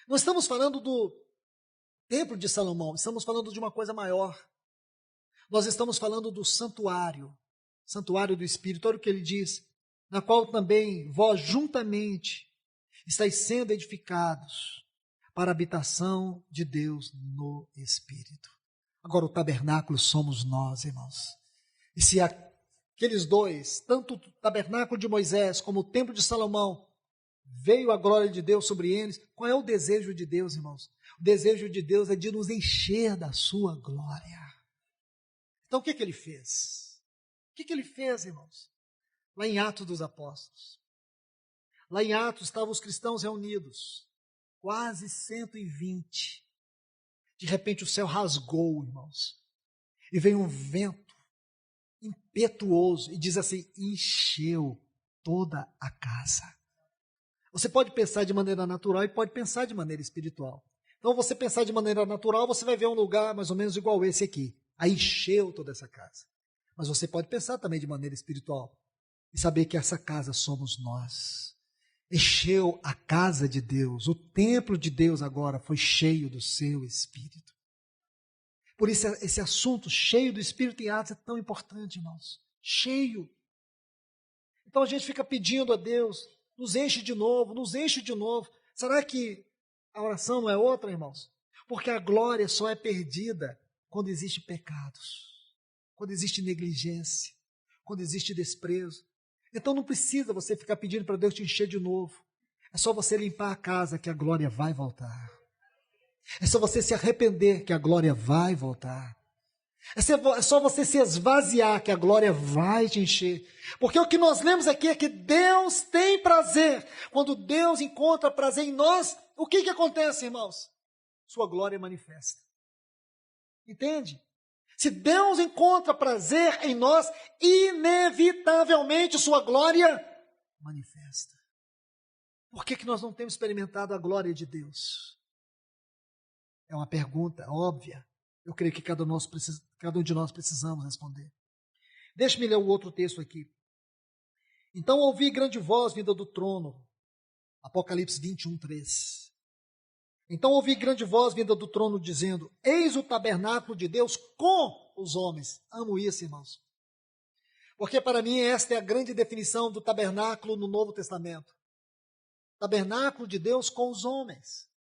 Não estamos falando do templo de Salomão, estamos falando de uma coisa maior. Nós estamos falando do santuário do Espírito. Olha o que ele diz: na qual também vós juntamente estáis sendo edificados para a habitação de Deus no Espírito. Agora o tabernáculo somos nós, irmãos. E se aqueles dois, tanto o tabernáculo de Moisés como o templo de Salomão, veio a glória de Deus sobre eles, qual é o desejo de Deus, irmãos? O desejo de Deus é de nos encher da sua glória. Então o que ele fez? O que ele fez, irmãos? Lá em Atos dos Apóstolos. Lá em Atos estavam os cristãos reunidos, quase 120. De repente o céu rasgou, irmãos, e veio um vento impetuoso e diz assim: encheu toda a casa. Você pode pensar de maneira natural e pode pensar de maneira espiritual. Então, você pensar de maneira natural, você vai ver um lugar mais ou menos igual esse aqui. Aí encheu toda essa casa. Mas você pode pensar também de maneira espiritual e saber que essa casa somos nós. Encheu a casa de Deus, o templo de Deus agora foi cheio do seu Espírito. Por isso esse assunto cheio do Espírito em Atos é tão importante, irmãos. Cheio. Então a gente fica pedindo a Deus, nos enche de novo, nos enche de novo. Será que a oração não é outra, irmãos? Porque a glória só é perdida quando existe pecados, quando existe negligência, quando existe desprezo. Então não precisa você ficar pedindo para Deus te encher de novo. É só você limpar a casa que a glória vai voltar. É só você se arrepender que a glória vai voltar. É só você se esvaziar que a glória vai te encher. Porque o que nós lemos aqui é que Deus tem prazer. Quando Deus encontra prazer em nós, o que acontece, irmãos? Sua glória manifesta. Entende? Se Deus encontra prazer em nós, inevitavelmente sua glória manifesta. Por que nós não temos experimentado a glória de Deus? É uma pergunta óbvia. Eu creio que cada um de nós precisamos responder. Deixe-me ler o outro texto aqui. Então ouvi grande voz vinda do trono. Apocalipse 21, 3. Então ouvi grande voz vinda do trono dizendo: eis o tabernáculo de Deus com os homens. Amo isso, irmãos. Porque para mim esta é a grande definição do tabernáculo no Novo Testamento. Tabernáculo de Deus com os homens.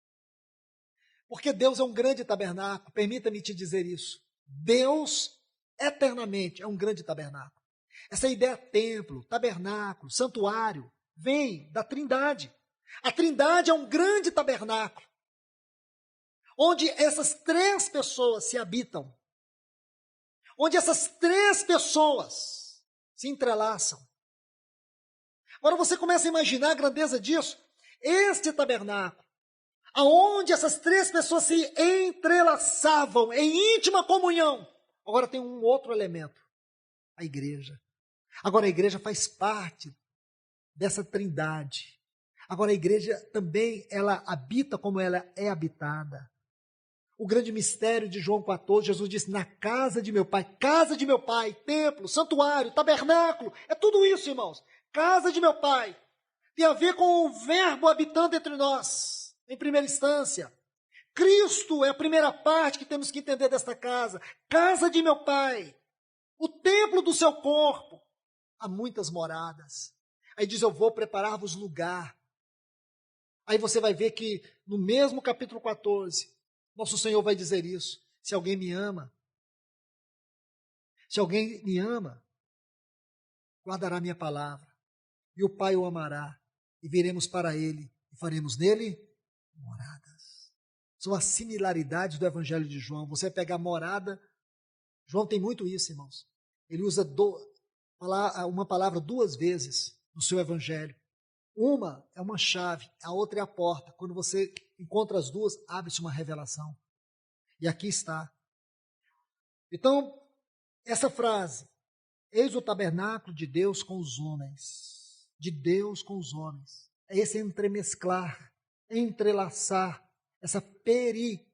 Porque Deus é um grande tabernáculo, permita-me te dizer isso. Deus, eternamente, é um grande tabernáculo. Essa ideia templo, tabernáculo, santuário, vem da Trindade. A Trindade é um grande tabernáculo, onde essas três pessoas se habitam, onde essas três pessoas se entrelaçam. Agora você começa a imaginar a grandeza disso. Este tabernáculo, aonde essas três pessoas se entrelaçavam em íntima comunhão. Agora tem um outro elemento, a igreja. Agora a igreja faz parte dessa trindade. Agora a igreja também, ela habita como ela é habitada. O grande mistério de João 14, Jesus disse: na casa de meu pai, templo, santuário, tabernáculo, é tudo isso, irmãos. Casa de meu pai tem a ver com o verbo habitando entre nós. Em primeira instância, Cristo é a primeira parte que temos que entender desta casa. Casa de meu Pai, o templo do seu corpo. Há muitas moradas. Aí diz: eu vou preparar-vos lugar. Aí você vai ver que no mesmo capítulo 14, nosso Senhor vai dizer isso: se alguém me ama, guardará minha palavra, e o Pai o amará, e viremos para ele, e faremos nele moradas. São as similaridades do Evangelho de João. Você vai pegar morada. João tem muito isso, irmãos. Ele usa uma palavra duas vezes no seu Evangelho. Uma é uma chave, a outra é a porta. Quando você encontra as duas, abre-se uma revelação. E aqui está. Então, essa frase: eis o tabernáculo de Deus com os homens. De Deus com os homens. É esse entremesclar, entrelaçar, essa pericorese,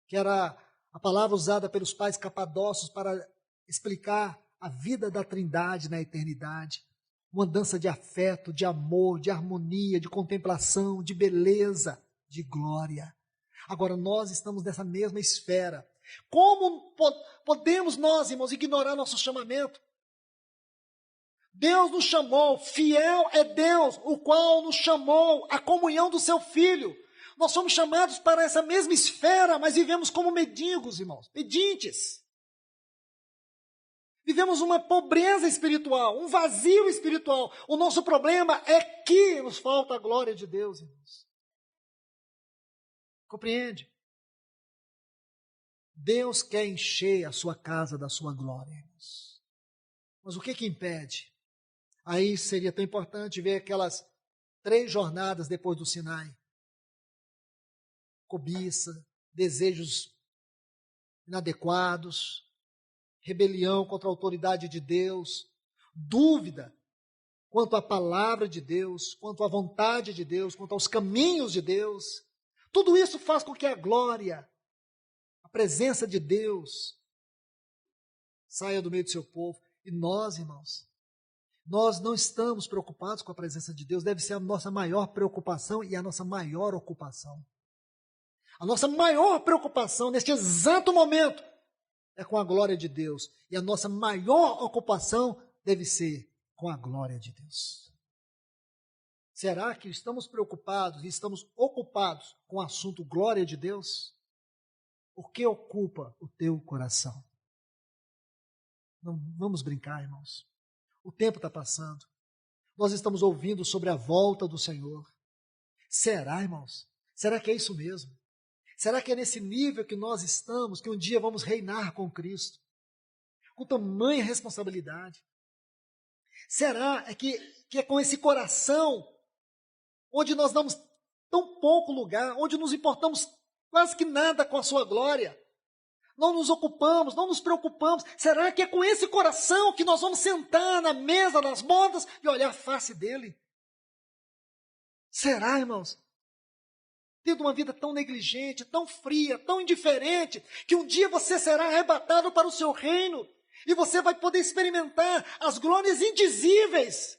que era a palavra usada pelos pais capadócios para explicar a vida da Trindade na eternidade. Uma dança de afeto, de amor, de harmonia, de contemplação, de beleza, de glória. Agora nós estamos nessa mesma esfera. Como podemos nós, irmãos, ignorar nosso chamamento? Deus nos chamou, fiel é Deus, o qual nos chamou à comunhão do seu Filho. Nós somos chamados para essa mesma esfera, mas vivemos como mendigos, irmãos, pedintes. Vivemos uma pobreza espiritual, um vazio espiritual. O nosso problema é que nos falta a glória de Deus, irmãos. Compreende? Deus quer encher a sua casa da sua glória, irmãos. Mas o que impede? Aí seria tão importante ver aquelas 3 jornadas depois do Sinai. Cobiça, desejos inadequados, rebelião contra a autoridade de Deus, dúvida quanto à palavra de Deus, quanto à vontade de Deus, quanto aos caminhos de Deus. Tudo isso faz com que a glória, a presença de Deus, saia do meio do seu povo. E nós, irmãos, nós não estamos preocupados com a presença de Deus, deve ser a nossa maior preocupação e a nossa maior ocupação. A nossa maior preocupação neste exato momento é com a glória de Deus. E a nossa maior ocupação deve ser com a glória de Deus. Será que estamos preocupados e estamos ocupados com o assunto glória de Deus? O que ocupa o teu coração? Não vamos brincar, irmãos. O tempo está passando. Nós estamos ouvindo sobre a volta do Senhor. Será, irmãos? Será que é isso mesmo? Será que é nesse nível que nós estamos, que um dia vamos reinar com Cristo? Com tamanha responsabilidade. Será que é com esse coração, onde nós damos tão pouco lugar, onde nos importamos quase que nada com a sua glória? Não nos ocupamos, não nos preocupamos. Será que é com esse coração que nós vamos sentar na mesa das bodas e olhar a face dele? Será, irmãos? Tendo uma vida tão negligente, tão fria, tão indiferente, que um dia você será arrebatado para o seu reino e você vai poder experimentar as glórias indizíveis.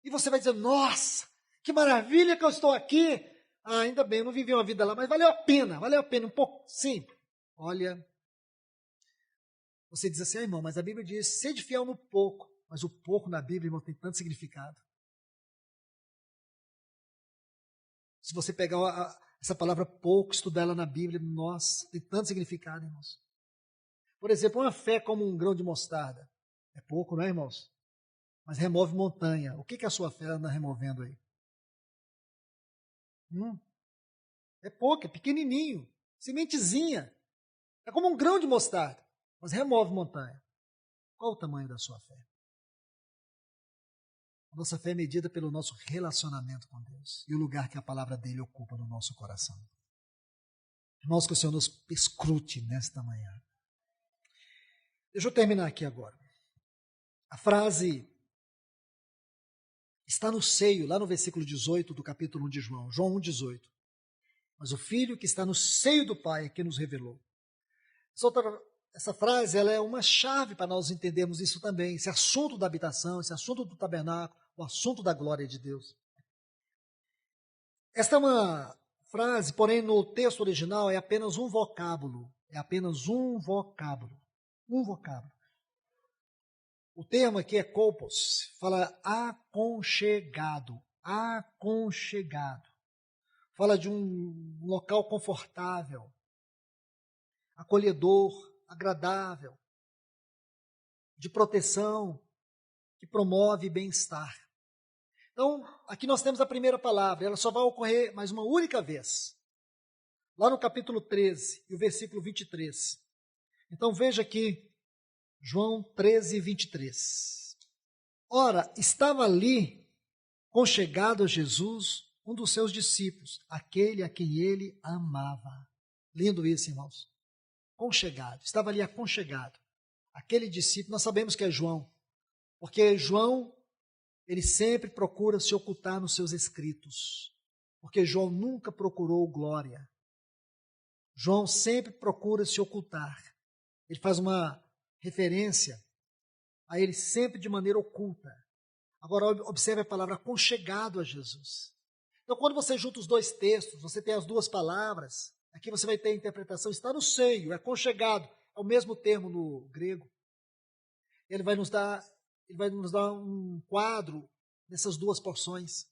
E você vai dizer, nossa, que maravilha que eu estou aqui. Ah, ainda bem, eu não vivi uma vida lá, mas valeu a pena um pouco, sim. Olha, você diz assim, irmão, mas a Bíblia diz, sede fiel no pouco. Mas o pouco na Bíblia, irmão, tem tanto significado. Se você pegar essa palavra pouco, estudar ela na Bíblia, nossa, tem tanto significado, irmãos. Por exemplo, uma fé como um grão de mostarda. É pouco, não é, irmãos? Mas remove montanha. O que a sua fé anda removendo aí? É pouco, é pequenininho, sementezinha. É como um grão de mostarda, mas remove montanha. Qual o tamanho da sua fé? A nossa fé é medida pelo nosso relacionamento com Deus e o lugar que a palavra dele ocupa no nosso coração. Irmãos, que o Senhor nos perscrute nesta manhã. Deixa eu terminar aqui agora. A frase está no seio, lá no versículo 18 do capítulo 1 de João, João 1,18. Mas o Filho que está no seio do Pai é que nos revelou. Essa frase ela é uma chave para nós entendermos isso também, esse assunto da habitação, esse assunto do tabernáculo, o assunto da glória de Deus. Esta é uma frase, porém no texto original é apenas um vocábulo. É apenas um vocábulo. Um vocábulo. O termo aqui é kolpos, fala aconchegado. Aconchegado. Fala de um local confortável, acolhedor, agradável, de proteção, que promove bem-estar. Então, aqui nós temos a primeira palavra, ela só vai ocorrer mais uma única vez. Lá no capítulo 13, e o versículo 23. Então, veja aqui, João 13, 23. Ora, estava ali, conchegado a Jesus, um dos seus discípulos, aquele a quem ele amava. Lindo isso, irmãos. Conchegado, estava ali aconchegado. Aquele discípulo, nós sabemos que é João, porque João, ele sempre procura se ocultar nos seus escritos, porque João nunca procurou glória. João sempre procura se ocultar. Ele faz uma referência a ele sempre de maneira oculta. Agora, observe a palavra aconchegado a Jesus. Então, quando você junta os dois textos, você tem as duas palavras, aqui você vai ter a interpretação, está no seio, é aconchegado, é o mesmo termo no grego. Ele vai nos dar um quadro dessas duas porções.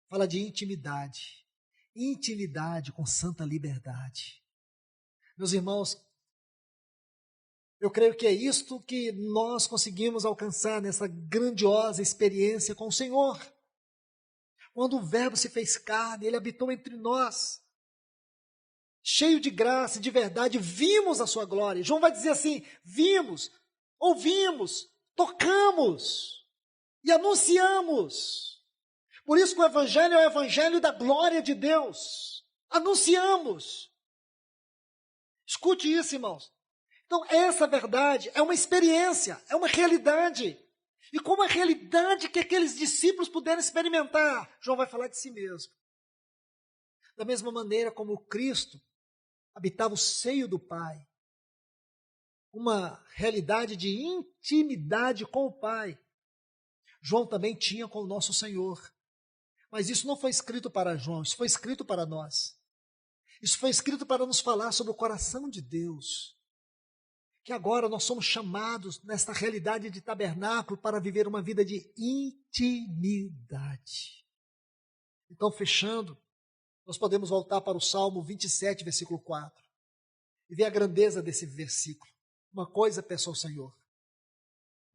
Fala de intimidade. Intimidade com santa liberdade. Meus irmãos, eu creio que é isto que nós conseguimos alcançar nessa grandiosa experiência com o Senhor. Quando o Verbo se fez carne, ele habitou entre nós. Cheio de graça e de verdade, vimos a sua glória. João vai dizer assim, vimos, ouvimos, tocamos e anunciamos. Por isso que o Evangelho é o Evangelho da glória de Deus. Anunciamos. Escute isso, irmãos. Então, essa verdade é uma experiência, é uma realidade. E como a realidade que aqueles discípulos puderam experimentar, João vai falar de si mesmo. Da mesma maneira como Cristo habitava o seio do Pai, uma realidade de intimidade com o Pai, João também tinha com o nosso Senhor. Mas isso não foi escrito para João, isso foi escrito para nós. Isso foi escrito para nos falar sobre o coração de Deus. Que agora nós somos chamados nesta realidade de tabernáculo para viver uma vida de intimidade. Então, fechando, nós podemos voltar para o Salmo 27, versículo 4, e ver a grandeza desse versículo. Uma coisa peço ao Senhor,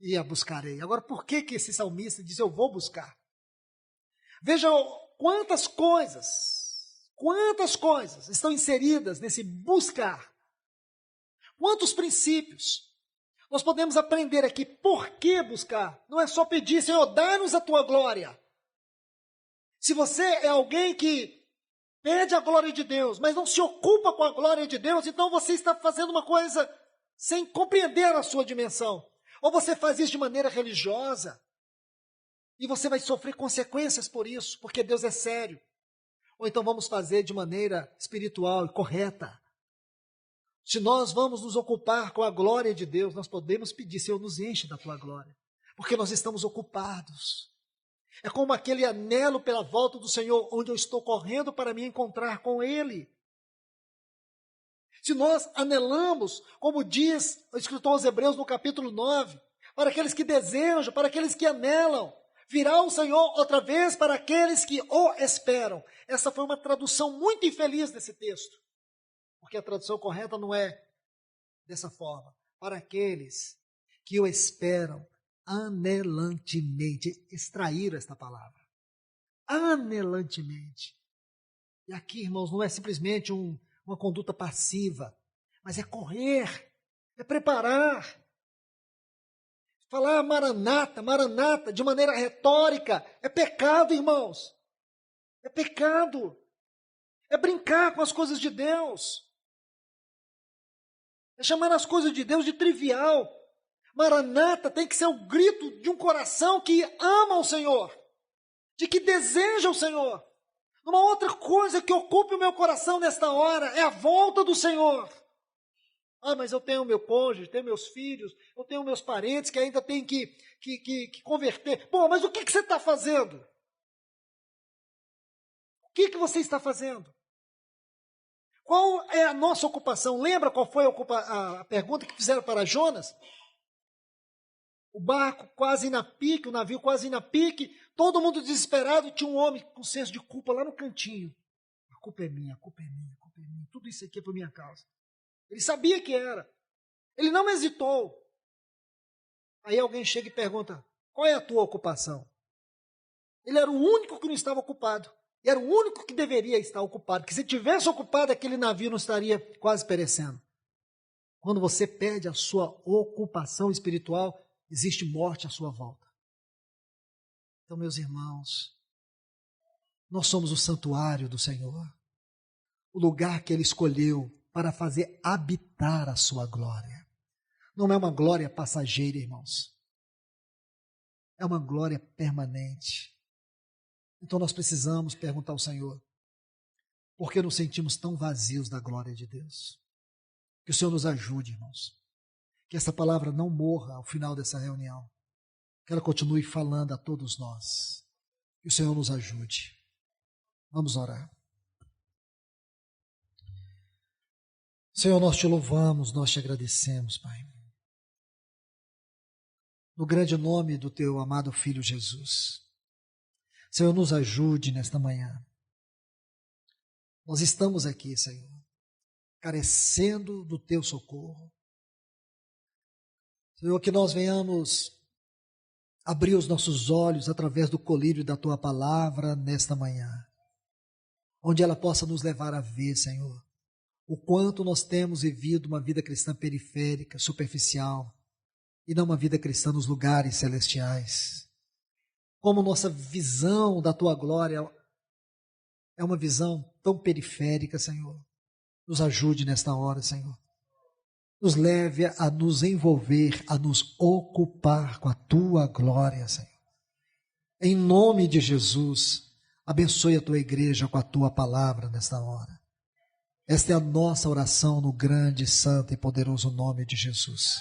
e a buscarei. Agora, por que esse salmista diz, eu vou buscar? Veja quantas coisas estão inseridas nesse buscar. Quantos princípios. Nós podemos aprender aqui por que buscar. Não é só pedir, Senhor, dá-nos a tua glória. Se você é alguém que pede a glória de Deus, mas não se ocupa com a glória de Deus, então você está fazendo uma coisa sem compreender a sua dimensão. Ou você faz isso de maneira religiosa, e você vai sofrer consequências por isso, porque Deus é sério. Ou então vamos fazer de maneira espiritual e correta. Se nós vamos nos ocupar com a glória de Deus, nós podemos pedir, Senhor, nos enche da tua glória, porque nós estamos ocupados. É como aquele anelo pela volta do Senhor, onde eu estou correndo para me encontrar com Ele. Se nós anelamos, como diz o escritor aos Hebreus no capítulo 9, para aqueles que desejam, para aqueles que anelam, virá o Senhor outra vez para aqueles que o esperam. Essa foi uma tradução muito infeliz desse texto, porque a tradução correta não é dessa forma. Para aqueles que o esperam anelantemente. Extraíram esta palavra. Anelantemente. E aqui, irmãos, não é simplesmente uma conduta passiva, mas é correr, é preparar. Falar maranata, maranata, de maneira retórica, é pecado, irmãos. É pecado. É brincar com as coisas de Deus. É chamar as coisas de Deus de trivial. Maranata tem que ser o grito de um coração que ama o Senhor, de que deseja o Senhor. Uma outra coisa que ocupe o meu coração nesta hora é a volta do Senhor. Ah, mas eu tenho meu cônjuge, tenho meus filhos, eu tenho meus parentes que ainda têm que converter. Pô, mas o que você está fazendo? O que você está fazendo? Qual é a nossa ocupação? Lembra qual foi a pergunta que fizeram para Jonas? O barco quase na pique, o navio quase na pique, todo mundo desesperado, tinha um homem com senso de culpa lá no cantinho. A culpa é minha, a culpa é minha, a culpa é minha. Tudo isso aqui é por minha causa. Ele sabia que era. Ele não hesitou. Aí alguém chega e pergunta, qual é a tua ocupação? Ele era o único que não estava ocupado. E era o único que deveria estar ocupado. Porque se tivesse ocupado, aquele navio não estaria quase perecendo. Quando você perde a sua ocupação espiritual, existe morte à sua volta. Então, meus irmãos, nós somos o santuário do Senhor. O lugar que Ele escolheu para fazer habitar a sua glória. Não é uma glória passageira, irmãos. É uma glória permanente. Então nós precisamos perguntar ao Senhor, por que nos sentimos tão vazios da glória de Deus? Que o Senhor nos ajude, irmãos. Que essa palavra não morra ao final dessa reunião. Que ela continue falando a todos nós. Que o Senhor nos ajude. Vamos orar. Senhor, nós te louvamos, nós te agradecemos, Pai. No grande nome do teu amado Filho Jesus. Senhor, nos ajude nesta manhã. Nós estamos aqui, Senhor, carecendo do teu socorro. Senhor, que nós venhamos abrir os nossos olhos através do colírio da tua palavra nesta manhã, onde ela possa nos levar a ver, Senhor, o quanto nós temos vivido uma vida cristã periférica, superficial, e não uma vida cristã nos lugares celestiais. Como nossa visão da tua glória é uma visão tão periférica, Senhor. Nos ajude nesta hora, Senhor. Nos leve a nos envolver, a nos ocupar com a tua glória, Senhor. Em nome de Jesus, abençoe a tua igreja com a tua palavra nesta hora. Esta é a nossa oração no grande, santo e poderoso nome de Jesus.